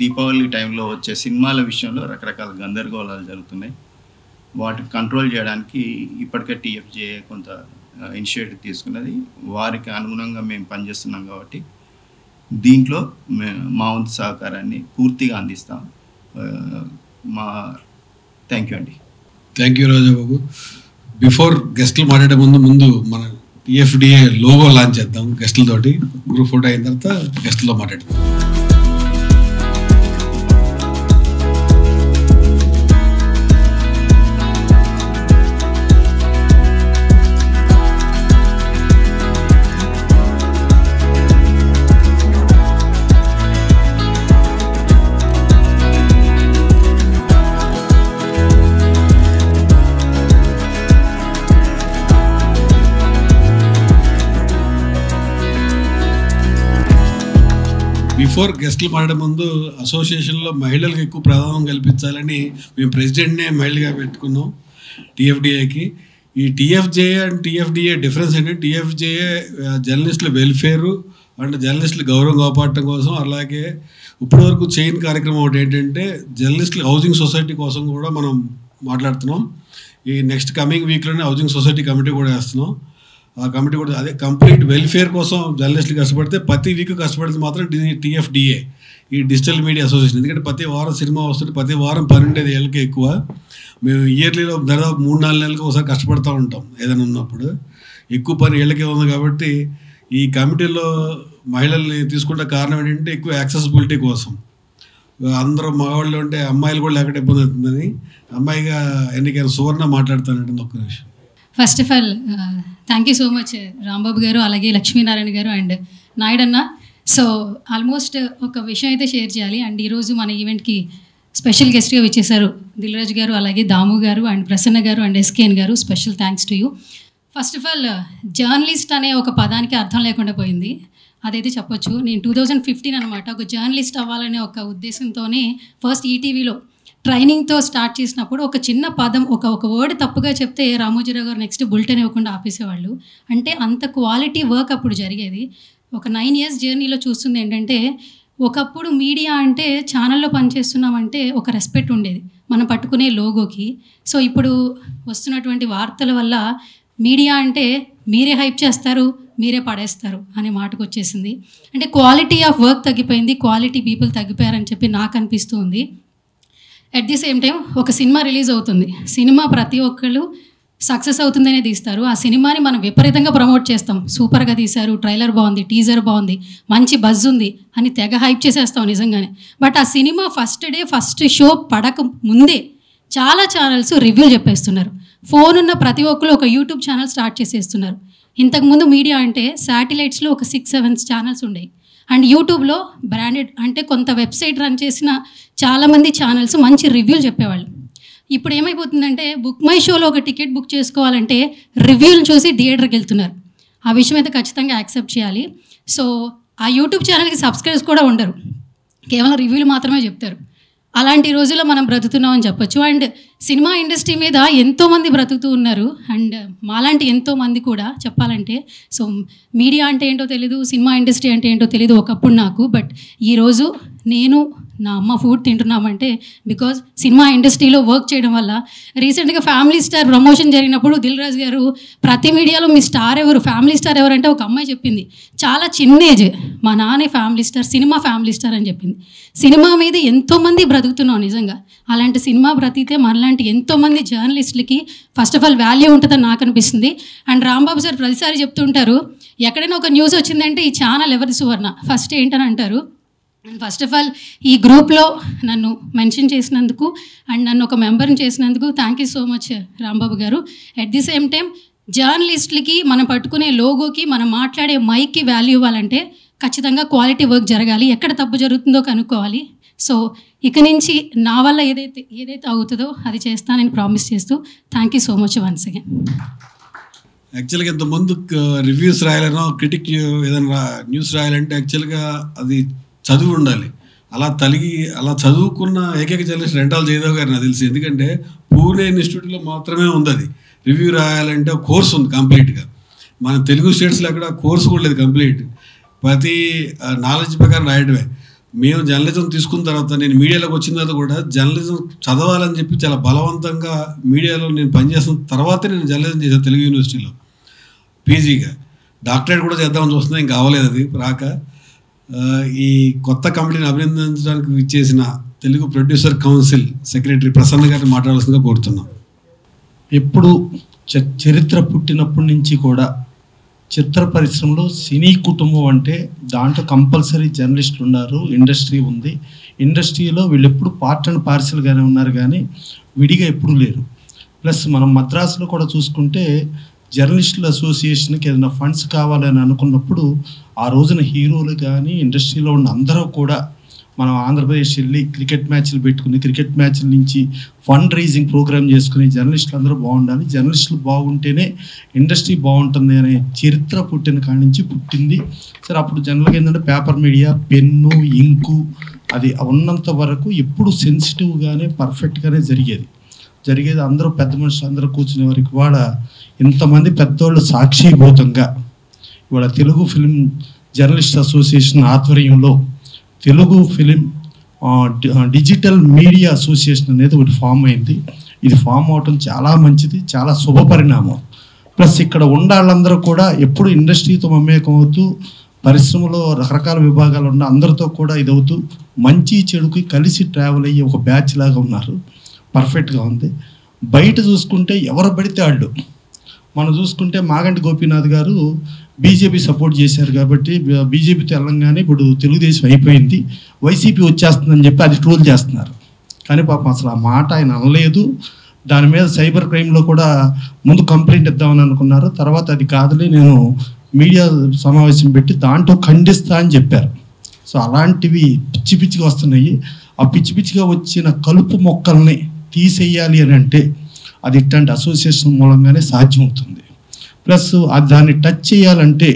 దీపావళి టైంలో వచ్చే సినిమాల విషయంలో రకరకాల గందరగోళాలు జరుగుతున్నాయి. వాటిని కంట్రోల్ చేయడానికి ఇప్పటికే టీఎఫ్జే కొంత ఇనిషియేటివ్ తీసుకున్నది. వారికి అనుగుణంగా మేము పనిచేస్తున్నాం కాబట్టి దీంట్లో మా వంతు సహకారాన్ని పూర్తిగా అందిస్తాం. థ్యాంక్ యూ అండి. Thank you Rajababu. బిఫోర్ గెస్ట్లు మాట్లాడే ముందు మన టీఎఫ్డిఏ లోగో లాంచ్ చేద్దాం గెస్టులతోటి. గ్రూప్ ఫోటో అయిన తర్వాత గెస్టులతో మాట్లాడతాం. బిఫోర్ గెస్ట్లు మాట్లాడే ముందు అసోసియేషన్లో మహిళలకు ఎక్కువ ప్రాధాన్యం కల్పించాలని మేము ప్రెసిడెంట్నే మహిళగా పెట్టుకున్నాం టీఎఫ్డిఏకి. ఈ టీఎఫ్జే అండ్ టీఎఫ్డిఏ డిఫరెన్స్ ఏంటంటే టీఎఫ్జేఏ జర్నలిస్టుల వెల్ఫేరు అండ్ జర్నలిస్టుల గౌరవం కాపాడటం కోసం, అలాగే ఇప్పటివరకు చేయని కార్యక్రమం ఒకటి ఏంటంటే జర్నలిస్టుల హౌసింగ్ సొసైటీ కోసం కూడా మనం మాట్లాడుతున్నాం. ఈ నెక్స్ట్ కమింగ్ వీక్లోనే హౌసింగ్ సొసైటీ కమిటీ కూడా వేస్తున్నాం. ఆ కమిటీ కూడా అదే కంప్లీట్ వెల్ఫేర్ కోసం జర్నలిస్టులు కష్టపడితే ప్రతి వీక్ కష్టపడితే మాత్రం టీఎఫ్డిఏ ఈ డిజిటల్ మీడియా అసోసియేషన్. ఎందుకంటే ప్రతి వారం సినిమా వస్తుంది, ప్రతి వారం 12 ఏళ్ళకి ఎక్కువ. మేము ఇయర్లీలో దాదాపు 3-4 నెలలకు ఒకసారి కష్టపడుతూ ఉంటాం ఏదైనా ఉన్నప్పుడు. ఎక్కువ పని ఏళ్ళకే ఉంది కాబట్టి ఈ కమిటీలో మహిళల్ని తీసుకుంటే కారణం ఏంటంటే ఎక్కువ యాక్సెసిబిలిటీ కోసం. అందరూ మగవాళ్ళు ఉంటే అమ్మాయిలు కూడా లేకపోతే ఇబ్బంది అవుతుందని అమ్మాయిగా ఎన్నికైన సువర్ణ మాట్లాడతానండి ఒక్క నిమిషం. First of all thank you so much Rambabu గారు, అలాగే లక్ష్మీనారాయణ గారు అండ్ నాయుడన్న. సో ఆల్మోస్ట్ ఒక విషయం అయితే షేర్ చేయాలి. అండ్ ఈరోజు మన ఈవెంట్కి స్పెషల్ గెస్ట్గా వచ్చేసారు దిల్ రాజు గారు, అలాగే దాము గారు అండ్ ప్రసన్న గారు అండ్ ఎస్కేఎన్ గారు. Special thanks to you. First of all journalist అనే ఒక పదానికి అర్థం లేకుండా పోయింది, అదైతే చెప్పొచ్చు. నేను 2015 అనమాట ఒక జర్నలిస్ట్ అవ్వాలనే ఒక ఉద్దేశంతోనే ఫస్ట్ ఈటీవీలో ట్రైనింగ్తో స్టార్ట్ చేసినప్పుడు ఒక చిన్న పదం ఒక వర్డ్ తప్పుగా చెప్తే రామోజీరావు గారు నెక్స్ట్ బులెటిన్ ఇవ్వకుండా ఆపేసేవాళ్ళు. అంటే అంత క్వాలిటీ వర్క్ అప్పుడు జరిగేది. ఒక 9 years జర్నీలో చూస్తుంది ఏంటంటే ఒకప్పుడు మీడియా అంటే ఛానల్లో పనిచేస్తున్నామంటే ఒక రెస్పెక్ట్ ఉండేది మనం పట్టుకునే లోగోకి. సో ఇప్పుడు వస్తున్నటువంటి వార్తల వల్ల మీడియా అంటే మీరే హైప్ చేస్తారు, మీరే పడేస్తారు అనే మాటకు వచ్చేసింది. అంటే క్వాలిటీ ఆఫ్ వర్క్ తగ్గిపోయింది, క్వాలిటీ పీపుల్ తగ్గిపోయారని చెప్పి నాకు అనిపిస్తూ ఉంది. అట్ ది సేమ్ టైం ఒక సినిమా రిలీజ్ అవుతుంది, సినిమా ప్రతి ఒక్కళ్ళు సక్సెస్ అవుతుందనే తీస్తారు. ఆ సినిమాని మనం విపరీతంగా ప్రమోట్ చేస్తాం, సూపర్గా తీశారు, ట్రైలర్ బాగుంది, టీజర్ బాగుంది, మంచి బజ్ ఉంది అని తెగ హైప్ చేసేస్తాం నిజంగానే. బట్ ఆ cinema first day first show పడక ముందే చాలా ఛానల్స్ రివ్యూ చెప్పేస్తున్నారు. ఫోన్ ఉన్న ప్రతి ఒక్కరు ఒక యూట్యూబ్ ఛానల్ స్టార్ట్ చేసేస్తున్నారు. ఇంతకుముందు మీడియా అంటే శాటిలైట్స్లో ఒక 6-7 ఛానల్స్ ఉండేవి. అండ్ యూట్యూబ్లో బ్రాండెడ్ అంటే కొంత వెబ్సైట్ రన్ చేసిన చాలామంది ఛానల్స్ మంచి రివ్యూలు చెప్పేవాళ్ళు. ఇప్పుడు ఏమైపోతుందంటే బుక్ మై షోలో ఒక టికెట్ బుక్ చేసుకోవాలంటే రివ్యూలు చూసి థియేటర్కి వెళ్తున్నారు. ఆ విషయం అయితే ఖచ్చితంగా యాక్సెప్ట్ చేయాలి. సో ఆ యూట్యూబ్ ఛానల్కి సబ్స్క్రైబర్స్ కూడా ఉండరు, కేవలం రివ్యూలు మాత్రమే చెప్తారు. అలాంటి రోజుల్లో మనం బ్రతుకుతున్నామని చెప్పొచ్చు. అండ్ సినిమా ఇండస్ట్రీ మీద ఎంతోమంది బ్రతుకుతూ ఉన్నారు. అండ్ మాలాంటి ఎంతోమంది కూడా చెప్పాలంటే, సో మీడియా అంటే ఏంటో తెలీదు, సినిమా ఇండస్ట్రీ అంటే ఏంటో తెలీదు ఒకప్పుడు నాకు. బట్ ఈరోజు నేను నా అమ్మ ఫుడ్ తింటున్నామంటే బికాజ్ సినిమా ఇండస్ట్రీలో వర్క్ చేయడం వల్ల. రీసెంట్గా ఫ్యామిలీ స్టార్ ప్రమోషన్ జరిగినప్పుడు దిల్ రాజు గారు ప్రతి మీడియాలో మీ స్టార్ ఎవరు, ఫ్యామిలీ స్టార్ ఎవరంటే ఒక అమ్మాయి చెప్పింది, చాలా చిన్న ఏజ్, మా నాన్నే family star, cinema family star అని చెప్పింది. సినిమా మీద ఎంతోమంది బ్రతుకుతున్నాం నిజంగా. అలాంటి సినిమా బ్రతికితే మనలాంటి ఎంతోమంది జర్నలిస్టులకి ఫస్ట్ ఆఫ్ ఆల్ వాల్యూ ఉంటుందని నాకు అనిపిస్తుంది. అండ్ రాంబాబు సార్ ప్రతిసారి చెప్తుంటారు, ఎక్కడైనా ఒక న్యూస్ వచ్చిందంటే ఈ ఛానల్ ఎవరిది సువర్ణ ఫస్ట్ ఏంటని అంటారు. అండ్ ఫస్ట్ ఆఫ్ ఆల్ ఈ గ్రూప్లో నన్ను మెన్షన్ చేసినందుకు అండ్ నన్ను ఒక మెంబర్ని చేసినందుకు thank you so much Rambabu గారు. అట్ ది సేమ్ టైం జర్నలిస్టులకి మనం పట్టుకునే లోగోకి, మనం మాట్లాడే మైక్కి వాల్యూ ఇవ్వాలంటే ఖచ్చితంగా క్వాలిటీ వర్క్ జరగాలి, ఎక్కడ తప్పు జరుగుతుందో కనుక్కోవాలి. సో ఇక నుంచి నా వల్ల ఏదైతే అవుతుందో అది చేస్తానని ప్రామిస్ చేస్తూ thank you so much once again. యాక్చువల్గా ఇంతకుముందు రివ్యూస్ రాయాలనో క్రిటిక్ ఏదైనా న్యూస్ రాయాలంటే యాక్చువల్గా అది చదువు ఉండాలి. అలా చదువుకున్న ఏకైక జర్నలిస్ట్ రెంటాల జయదేవ్ గారు నాకు తెలిసి. ఎందుకంటే పూణే ఇన్స్టిట్యూట్లో మాత్రమే ఉంది అది. రివ్యూ రాయాలంటే ఒక కోర్స్ ఉంది కంప్లీట్గా. మన తెలుగు స్టేట్స్లో అక్కడ కోర్సు కూడా లేదు కంప్లీట్. ప్రతి నాలెడ్జ్ ప్రకారం రాయడమే. మేము జర్నలిజం తీసుకున్న తర్వాత, నేను మీడియాలోకి వచ్చిన తర్వాత కూడా జర్నలిజం చదవాలని చెప్పి చాలా బలవంతంగా మీడియాలో నేను పనిచేసిన తర్వాతే నేను జర్నలిజం చేశాను తెలుగు యూనివర్సిటీలో పీజీగా. డాక్టరేట్ కూడా చేద్దామని చూస్తున్నా, ఇంకా అవ్వలేదు అది రాక. ఈ కొత్త కమిటీని అభినందించడానికి ఇచ్చేసిన Telugu producer council secretary Prasanna గారిని మాట్లాడాల్సిందిగా కోరుతున్నాం. ఎప్పుడు చరిత్ర పుట్టినప్పటి నుంచి కూడా చిత్ర పరిశ్రమలో సినీ కుటుంబం అంటే దాంట్లో కంపల్సరీ జర్నలిస్టులు ఉన్నారు, ఇండస్ట్రీ ఉంది. ఇండస్ట్రీలో వీళ్ళు ఎప్పుడు పార్ట్ అండ్ పార్సల్గానే ఉన్నారు కానీ విడిగా ఎప్పుడూ లేరు. ప్లస్ మనం మద్రాసులో కూడా చూసుకుంటే జర్నలిస్టుల అసోసియేషన్కి ఏదైనా ఫండ్స్ కావాలని అనుకున్నప్పుడు ఆ రోజున హీరోలు కానీ ఇండస్ట్రీలో ఉన్న అందరూ కూడా మనం ఆంధ్రప్రదేశ్ వెళ్ళి క్రికెట్ మ్యాచ్లు పెట్టుకుని, క్రికెట్ మ్యాచ్ల నుంచి ఫండ్ రైజింగ్ ప్రోగ్రామ్ చేసుకుని జర్నలిస్టులు అందరూ బాగుండాలి, జర్నలిస్టులు బాగుంటేనే ఇండస్ట్రీ బాగుంటుంది అనే చరిత్ర పుట్టిన కాడి నుంచి పుట్టింది. సరే, అప్పుడు జనరల్గా ఏంటంటే పేపర్ మీడియా, పెన్ను, ఇంకు అది ఉన్నంత వరకు ఎప్పుడు సెన్సిటివ్గానే పర్ఫెక్ట్గానే జరిగేది. అందరూ పెద్ద మనుషులు అందరూ కూర్చునే వారికి ఇవాళ ఇంతమంది పెద్దోళ్ళు సాక్షిభూతంగా ఇవాళ తెలుగు ఫిలిం జర్నలిస్ట్ అసోసియేషన్ ఆధ్వర్యంలో Telugu film digital media association అనేది ఒకటి ఫామ్ అయింది. ఇది ఫామ్ అవటం చాలా మంచిది, చాలా శుభ పరిణామం. ప్లస్ ఇక్కడ ఉండాలందరూ కూడా ఎప్పుడు ఇండస్ట్రీతో మమేకం అవుతూ, పరిశ్రమలో రకరకాల విభాగాలు ఉన్న అందరితో కూడా ఇదవుతూ మంచి చెడుకి కలిసి ట్రావెల్ అయ్యి ఒక బ్యాచ్ లాగా ఉన్నారు. పర్ఫెక్ట్గా ఉంది. బయట చూసుకుంటే ఎవరు పడితే వాళ్ళు, మనం చూసుకుంటే మాగంటి గోపీనాథ్ గారు బీజేపీ సపోర్ట్ చేశారు కాబట్టి బీజేపీ తెలంగాణ ఇప్పుడు తెలుగుదేశం అయిపోయింది, వైసీపీ వచ్చేస్తుందని చెప్పి అది ట్రోల్ చేస్తున్నారు. కానీ పాపం అసలు ఆ మాట ఆయన అనలేదు. దాని మీద సైబర్ క్రైమ్లో కూడా ముందు కంప్లైంట్ ఇద్దామని అనుకున్నారు. తర్వాత అది కాదులే, నేను మీడియా సమావేశం పెట్టి దాంట్లో ఖండిస్తా అని చెప్పారు. సో అలాంటివి పిచ్చి పిచ్చిగా వస్తున్నాయి. ఆ పిచ్చి పిచ్చిగా వచ్చిన కలుపు మొక్కల్ని తీసేయాలి అని అంటే అది ఇట్లాంటి అసోసియేషన్ మూలంగానే సాధ్యమవుతుంది. ప్లస్ అది దాన్ని టచ్ చేయాలంటే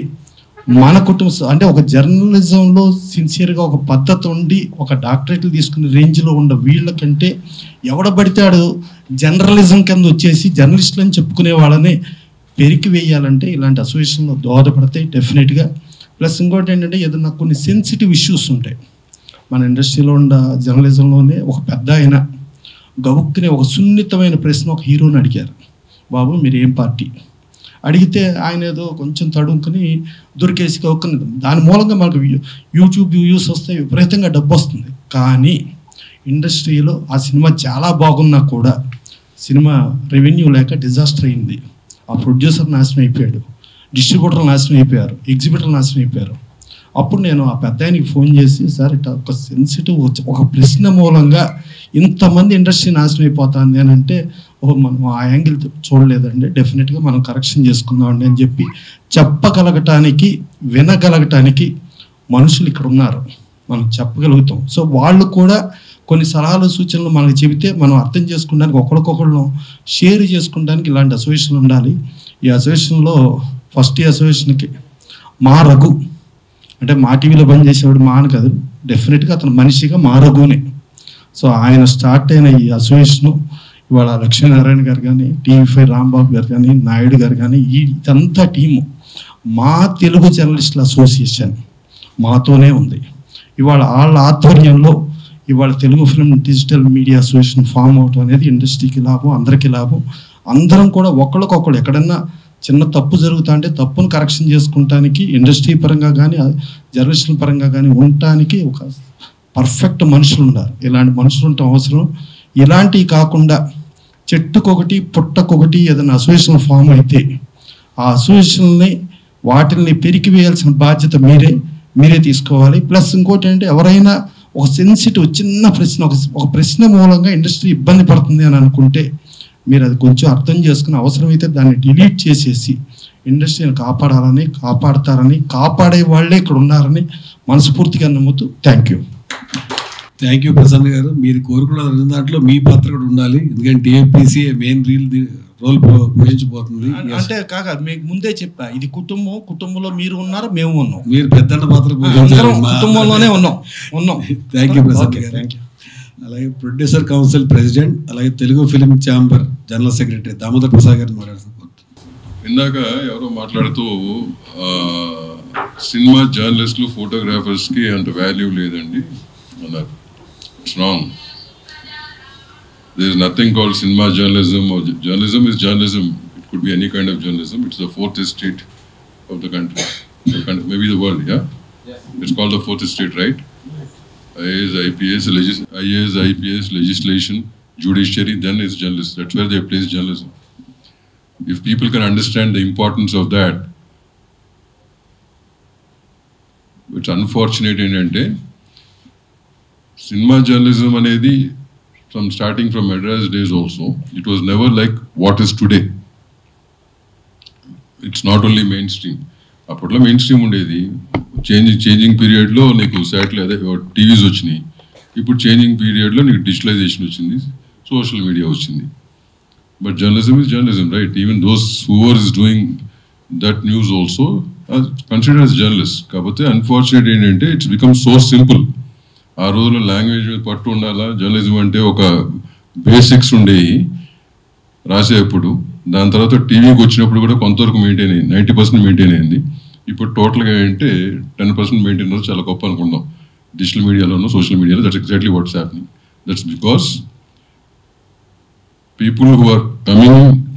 మన కుటుంబం అంటే ఒక జర్నలిజంలో సిన్సియర్గా ఒక పద్ధతి ఉండి ఒక డాక్టరేట్లు తీసుకునే రేంజ్లో ఉన్న వీళ్ళకంటే ఎవడబడితాడు జర్నలిజం కింద వచ్చేసి జర్నలిస్టులు అని చెప్పుకునే వాళ్ళని పెరికి వేయాలంటే ఇలాంటి అసోసియేషన్లో దోహదపడతాయి డెఫినెట్గా. ప్లస్ ఇంకోటి ఏంటంటే ఏదన్నా కొన్ని సెన్సిటివ్ ఇష్యూస్ ఉంటాయి. మన ఇండస్ట్రీలో ఉన్న జర్నలిజంలోనే ఒక పెద్ద ఆయన గబుక్కునే ఒక సున్నితమైన ప్రశ్న ఒక హీరోని అడిగారు, బాబు మీరు ఏం పార్టీ అడిగితే ఆయన ఏదో కొంచెం తడుముకుని దొరికేసి గబుక్కుని, దాని మూలంగా మనకు యూట్యూబ్ వ్యూస్ వస్తాయి, విపరీతంగా డబ్బు వస్తుంది. కానీ ఇండస్ట్రీలో ఆ సినిమా చాలా బాగున్నా కూడా సినిమా రెవెన్యూ లేక డిజాస్టర్ అయింది. ఆ ప్రొడ్యూసర్ నాశనం అయిపోయాడు, డిస్ట్రిబ్యూటర్లు నాశనం అయిపోయారు, ఎగ్జిబిటర్లు నాశనం అయిపోయారు. అప్పుడు నేను ఆ పెద్ద ఆయనకి ఫోన్ చేసి, సార్ ఇట్లా ఒక సెన్సిటివ్ ఒక ప్రశ్న మూలంగా ఇంతమంది ఇండస్ట్రీ నాశనం అయిపోతుంది అని అంటే, మనం ఆ యాంగిల్ చూడలేదండి, డెఫినెట్గా మనం కరెక్షన్ చేసుకుందామండి అని చెప్పి చెప్పగలగటానికి, వినగలగటానికి మనుషులు ఇక్కడ ఉన్నారు, మనం చెప్పగలుగుతాం. సో వాళ్ళు కూడా కొన్ని సలహాలు సూచనలు మనకు చెబితే మనం అర్థం చేసుకోవడానికి ఒకరికొకళ్ళు షేర్ చేసుకోవడానికి ఇలాంటి అసోసియేషన్ ఉండాలి. ఈ అసోసియేషన్లో ఫస్ట్ ఈ అసోసియేషన్కి మా రఘు అంటే మా టీవీలో పనిచేసేవాడు మా అని కాదు, డెఫినెట్గా అతను మనిషిగా మా రఘునే. సో ఆయన స్టార్ట్ అయిన ఈ అసోసియేషను ఇవాళ లక్ష్మీనారాయణ గారు కానీ, టీవీ5 రాంబాబు గారు కానీ, నాయుడు గారు కానీ, ఇదంతా టీము మా తెలుగు జర్నలిస్టుల అసోసియేషన్ మాతోనే ఉంది. ఇవాళ వాళ్ళ ఆధ్వర్యంలో ఇవాళ Telugu film digital media association form అవటం అనేది ఇండస్ట్రీకి లాభం, అందరికీ లాభం. అందరం కూడా ఒకళ్ళకొకళ్ళు ఎక్కడన్నా చిన్న తప్పు జరుగుతా అంటే తప్పును కరెక్షన్ చేసుకుంటానికి ఇండస్ట్రీ పరంగా కానీ జర్నలిస్టుల పరంగా కానీ ఉండటానికి ఒక పర్ఫెక్ట్ మనుషులు ఉన్నారు. ఇలాంటి మనుషులు ఉండటం అవసరం. ఇలాంటివి కాకుండా చెట్టుకొకటి పుట్టకొకటి ఏదైనా అసోసియేషన్ ఫామ్ అయితే ఆ అసోసియేషన్ని వాటిని పెరికి వేయాల్సిన బాధ్యత మీరే తీసుకోవాలి. ప్లస్ ఇంకోటి అంటే ఎవరైనా ఒక సెన్సిటివ్ చిన్న ప్రశ్న ఒక ప్రశ్న మూలంగా ఇండస్ట్రీ ఇబ్బంది పడుతుంది అని అనుకుంటే మీరు అది కొంచెం అర్థం చేసుకుని అవసరమైతే దాన్ని డిలీట్ చేసేసి ఇండస్ట్రీని కాపాడతారని కాపాడే వాళ్ళే ఇక్కడ ఉన్నారని మనస్ఫూర్తిగా నమ్ముతూ థ్యాంక్ యూ ప్రసన్న గారు. మీరు కోరుకున్న దాంట్లో మీ పాత్ర కూడా ఉండాలి, ఎందుకంటే టీఎఫ్పీసీ మెయిన్ రోల్ పోషించబోతుంది. అంటే కాక మీకు ముందే చెప్పా, ఇది కుటుంబంలో మీరు ఉన్నారు, మేము ఉన్నాం, మీరు పెద్దన్న పాత్ర కుటుంబంలోనే ఉన్నాం. థ్యాంక్ యూ ప్రసన్న గారు. Thank you. అలాగే ప్రొడ్యూసర్ కౌన్సిల్ ప్రెసిడెంట్, అలాగే Telugu film chamber general secretary Damodar Prasad గారిని మాట్లాడుతున్నారు. ఇందాక ఎవరో మాట్లాడుతూ సినిమా జర్నలిస్టులు ఫోటోగ్రాఫర్స్కి అంత వాల్యూ లేదండి అన్నారు. It's wrong. There is nothing called cinema journalism, or journalism is journalism. It could be any kind of journalism. It's the fourth estate of the country, maybe the world. Yeah, it's called the fourth estate, right? IAS, IPS, legislation, judiciary, then is journalism. That's where they place journalism. If people can understand the importance of that, it's unfortunate ఏంటంటే cinema journalism అనేది starting from Madras days also, it was never like what is today. It's not only mainstream. అప్పట్లో main stream ఉండేది, changing పీరియడ్లో నీకు satellite TVs వచ్చినాయి. ఇప్పుడు changing పీరియడ్లో నీకు డిజిటలైజేషన్ వచ్చింది, సోషల్ మీడియా వచ్చింది. But journalism is journalism, right? Even those whoever is doing that news also consider as journalist. కాకపోతే అన్ఫార్చునేట్ ఏంటంటే ఇట్స్ బికమ్ సో సింపుల్. ఆ రోజుల్లో లాంగ్వేజ్ మీద పట్టు ఉండాలా, జర్నలిజం అంటే ఒక బేసిక్స్ ఉండేవి రాసేప్పుడు. దాని తర్వాత టీవీకి వచ్చినప్పుడు కూడా కొంతవరకు మెయింటైన్ అయింది, 90% మెయింటైన్ అయింది. ఇప్పుడు టోటల్గా ఏంటంటే 10% మెయింటైన్ అవ్వడం చాలా గొప్ప అనుకుందాం డిజిటల్ మీడియాలోనూ సోషల్ మీడియాలో. That's exactly what's happening. That's because people who are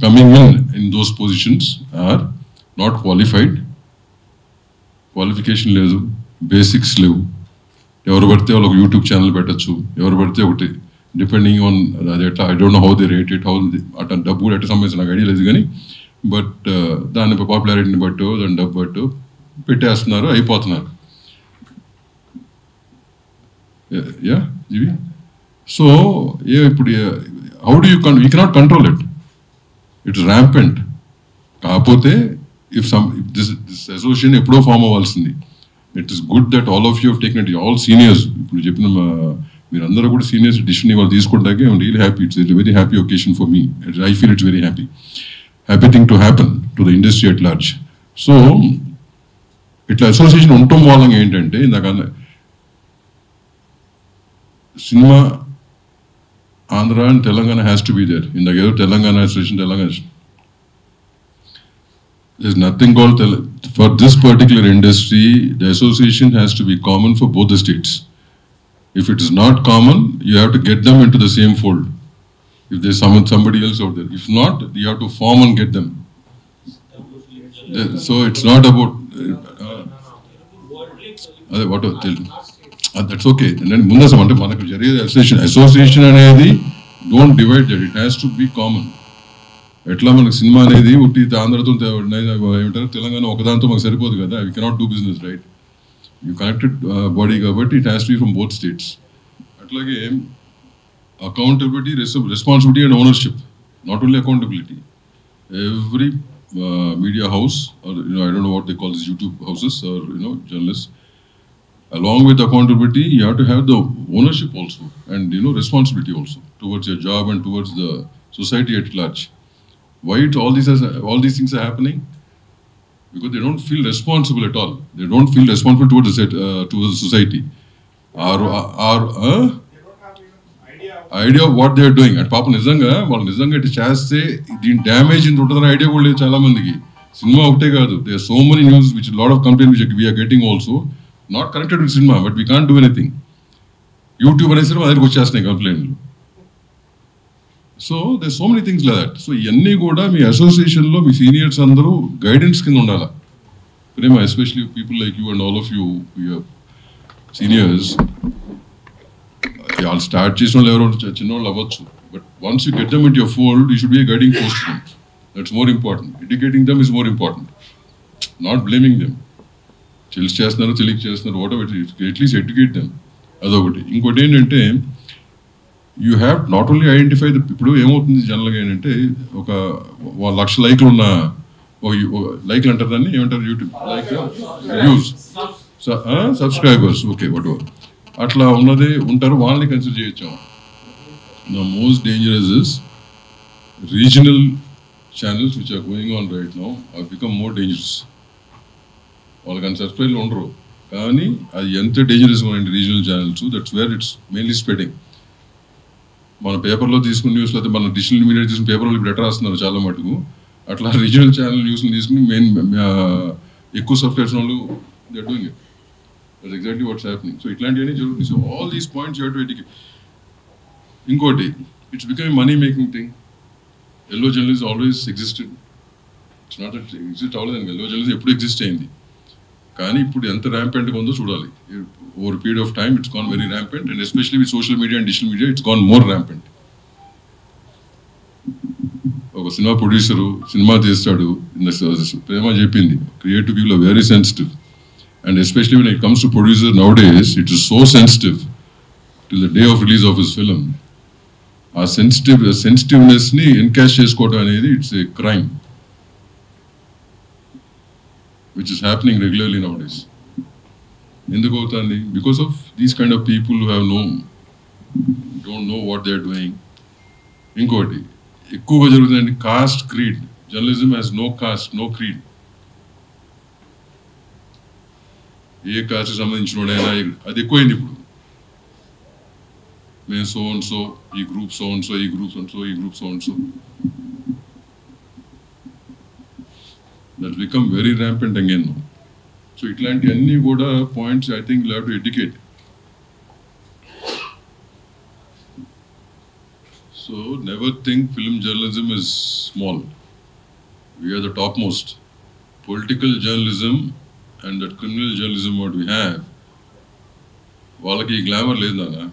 coming in those positions are not qualified. Qualification లేదు, బేసిక్స్ లేవు. ఎవరు పడితే వాళ్ళకి యూట్యూబ్ ఛానల్ పెట్టచ్చు, ఎవరు పడితే ఒకటి, డిపెండింగ్ ఆన్ అది ఎట్లా, I don't know how they rate it, how అట్లా డబ్బు కూడా ఎట్లా సంబంధించి నాకు ఐడియా లేదు. కానీ బట్ దాని పాపులారిటీని బట్టు దాని డబ్బు బట్టు పెట్టేస్తున్నారు, అయిపోతున్నారు. యా ఇవి. సో ఇప్పుడు how do you cannot control it, it's rampant. కాకపోతే ఇఫ్ దిస్ అసోసియేషన్ ఎప్పుడో ఫామ్ అవ్వాల్సింది. It is good that all of you have taken it, all seniors. ఇప్పుడు చెప్పిన మీరందరూ కూడా సీనియర్స్ డిసిషన్ ఇవాళ తీసుకుంటాకే I'm really happy. It's very happy occasion for me. I feel it's very happy thing to happen to the industry at large. So ఇట్లా association ఉండటం మూలంగా ఏంటంటే ఇందాక cinema Andhra and Telangana has to be there. ఇందాక ఏదో Telangana association there's nothing called for this particular industry. The association has to be common for both the states. If it is not common, you have to get them into the same fold. If there's somebody else out there, if not, you have to form and get them. So it's not about what that's okay. And then mundasam ante manaku jarige association anedi don't divide that. It has to be common. ఎట్లా మనకు cinema అనేది ఉట్టి ఆంధ్రతో ఏమంటారు తెలంగాణ ఒకదాంతో మాకు సరిపోదు కదా. We cannot do business, right? You connected body కాబట్టి it has to be from both states. అట్లాగే accountability, responsibility and ownership. Not only accountability, every media house or I don't know what they call this YouTube houses or journalist, along with accountability, you have to have the ownership also. and responsibility also towards your job and towards the society at large. Why all these things are happening? Because they don't feel responsible at all. They don't feel responsible towards the society. Idea of what they are doing. అంటే పాప నిజంగా వాళ్ళు నిజంగా ఇటు చేస్తే దీని damage ఇంత ఉంటుందని ఐడియా కూడా లేదు చాలా మందికి. సినిమా ఒకటే కాదు, they are so many news which lot of complaint which we are getting also not connected with cinema, but we can't do anything. YouTube అనే సినిమా దగ్గరికి వచ్చేస్తున్నాయి కంప్లైంట్లు. So they so many things like that. So ఇవన్నీ కూడా మీ అసోసియేషన్లో మీ seniors అందరూ guidance కింద ఉండాలి. ప్రేమ especially people like you and all of you seniors. వాళ్ళు స్టార్ట్ చేసిన వాళ్ళు ఎవరో చిన్నవాళ్ళు అవ్వచ్చు, but once you get them in your fold you should be guiding force to them. That's more important. Educating them is more important, not blaming them. తెలిసి చేస్తున్నారు తెలియక చేస్తున్నారు, whatever at least educate them. అదొకటి. ఇంకోటి ఏంటంటే you have not only identify the. ఇప్పుడు ఏమవుతుంది జనరల్గా ఏంటంటే ఒక 1,00,000 లైక్లు ఉన్న లైక్లు అంటారు దాన్ని ఏమంటారు YouTube like views subscribers okay whatever అట్లా ఉన్నదే ఉంటారు, వాళ్ళని కన్సిడర్ చేయొచ్చు. The most dangerous is regional channels which are going on right now or become more dangerous. వాళ్ళకి అంత సబ్స్క్రైబ్లు ఉండరు, కానీ అది ఎంత డేంజరస్గా ఉన్నాయండి regional channels. That's where it's mainly spreading. మన పేపర్లో తీసుకున్న న్యూస్లో అయితే మన డిజిటల్ మీడియా తీసుకున్న పేపర్లో ఇప్పుడు ఎట్లా రాస్తున్నారు చాలా మటుకు. అట్లా రీజనల్ ఛానల్ న్యూస్ని తీసుకుని మెయిన్ ఎక్కువ సబ్స్క్రైబ్స్ వాళ్ళు they are doing it. That's exactly what's happening. So ఇట్లాంటివన్నీ జరుగుతుంది. So all these points you have to educate. ఇంకోటి, it's becoming money making thing. Yellow journalism always existed. It's not exist అవ్వలేదండి, yellow journalism ఎప్పుడు exist అయింది. కానీ ఇప్పుడు ఎంత ర్యాంపెంట్గా ఉందో చూడాలి. Over period of time it's gone very rampant, and especially with social media and digital media it's gone more rampant. ఒక సినిమా ప్రొడ్యూసరు సినిమా తీస్తాడు, ప్రేమ చెప్పింది, creative people are very sensitive. And especially when it comes to producer nowadays, it is so sensitive till the day of release of his film. Our sensitiveness ni encash chesukotam anedi it's a crime which is happening regularly nowadays. Enduku avutandi? Because of these kind of people who don't know what they are doing. Inkoti ఎక్కువగా జరుగుతుంది caste creed. Journalism has no caste, no creed. ఏ కాస్ట్కి సంబంధించినోడైనా అది ఎక్కువైంది ఇప్పుడు. మేము so and so, ఈ group so and so, ఈ group and so, ఈ group so and so. That become very rampant again. So ఇట్లాంటివన్నీ కూడా points I think you have to educate. So never think film journalism is small. We are the top most. Political journalism and that criminal journalism what we have, వాళ్ళకి glamour లేదు నాన్న.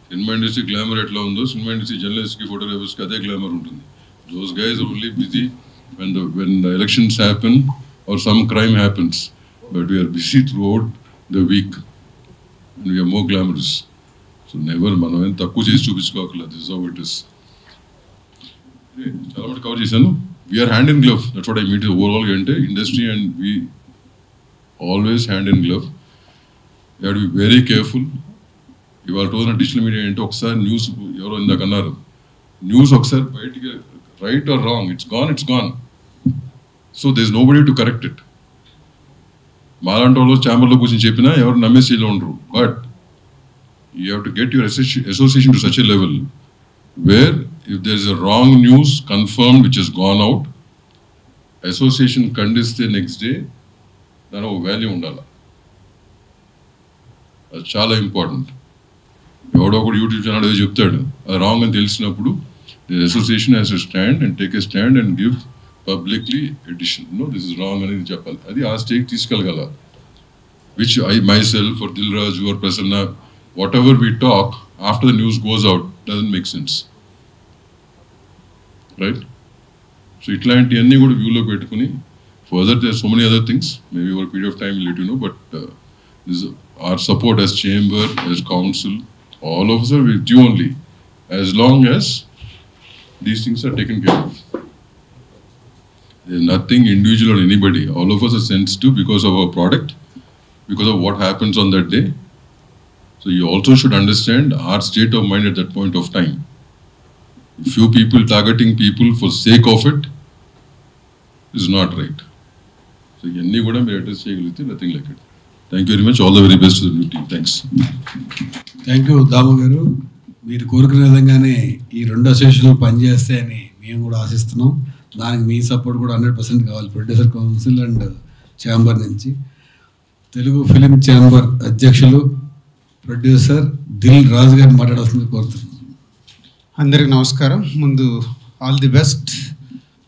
Cinema industry glamour ఎట్లా ఉందో cinema industry జర్నలిస్ట్కి ఫోటోగ్రాఫర్స్కి అదే glamour ఉంటుంది. Those guys are only busy when the elections happen or some crime happens, but we are busy throughout the week and we are more glamorous. So never మనం ఏం తక్కువ చేసి చూపించుకోకలేదు. This is how it is. చాలా మటు cover చేశాను. We are hand in glove. That's what I mean to overall అంటే industry and we always hand in glove. You have to be very careful. ఇవాళ రోజున డిజిటల్ మీడియా అంటే ఒకసారి news ఎవరో ఇందాక అన్నారు, న్యూస్ ఒకసారి బయటికి right or wrong it's gone. So they is nobody to correct it. మాలాంటి వాళ్ళు ఛాంబర్లో కూర్చొని చెప్పినా ఎవరు నమ్మే స్టేజ్లో ఉండరు. But you have to get your association to such a level where if there is a wrong news confirmed which is gone out, association ఖండిస్తే నెక్స్ట్ డే దాని ఒక వాల్యూ ఉండాలి. అది చాలా ఇంపార్టెంట్. ఎవడో ఒకడు యూట్యూబ్ ఛానల్ ఏదో చెప్తాడు, అది రాంగ్ అని తెలిసినప్పుడు the association has to stand and take a stand and give publicly edition. This is wrong అనేది చెప్పాలి. అది ఆ స్టేజ్ తీసుకెళ్ళగల. Which I myself or Dil Raju or Prasanna, whatever we talk after the news goes out doesn't make sense, right? So ఇట్లాంటివన్నీ కూడా వ్యూలో పెట్టుకుని further there are so many other things, maybe over a period of time we'll let you know, but this is our support as chamber, as council, all of us are with you only as long as these things are taken care of. There is nothing individual on anybody. All of us are sensitive because of our product, because of what happens on that day. So you also should understand our state of mind at that point of time. Few people targeting people for sake of it is not right. So ఇవన్నీ కూడా మీరు address చేయగలిగితే nothing like it. Thank you very much. All the very best to the new team. Thanks. Thank you Damu garu. మీరు కోరుకునే విధంగానే ఈ 2 అసోసియేషన్లు పనిచేస్తాయని మేము కూడా ఆశిస్తున్నాం. దానికి మీ సపోర్ట్ కూడా 100% కావాలి, ప్రొడ్యూసర్ కౌన్సిల్ అండ్ ఛాంబర్ నుంచి. తెలుగు ఫిలిం ఛాంబర్ అధ్యక్షులు ప్రొడ్యూసర్ దిల్ రాజు గారిని మాట్లాడాల్సింది కోరుతున్నాను. అందరికి నమస్కారం. ముందు ఆల్ ది బెస్ట్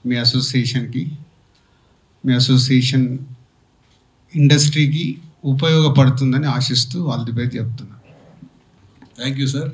మీ అసోసియేషన్కి. మీ అసోసియేషన్ ఇండస్ట్రీకి ఉపయోగపడుతుందని ఆశిస్తూ ఆల్ ది బెస్ట్ చెప్తున్నాను. Thank you sir.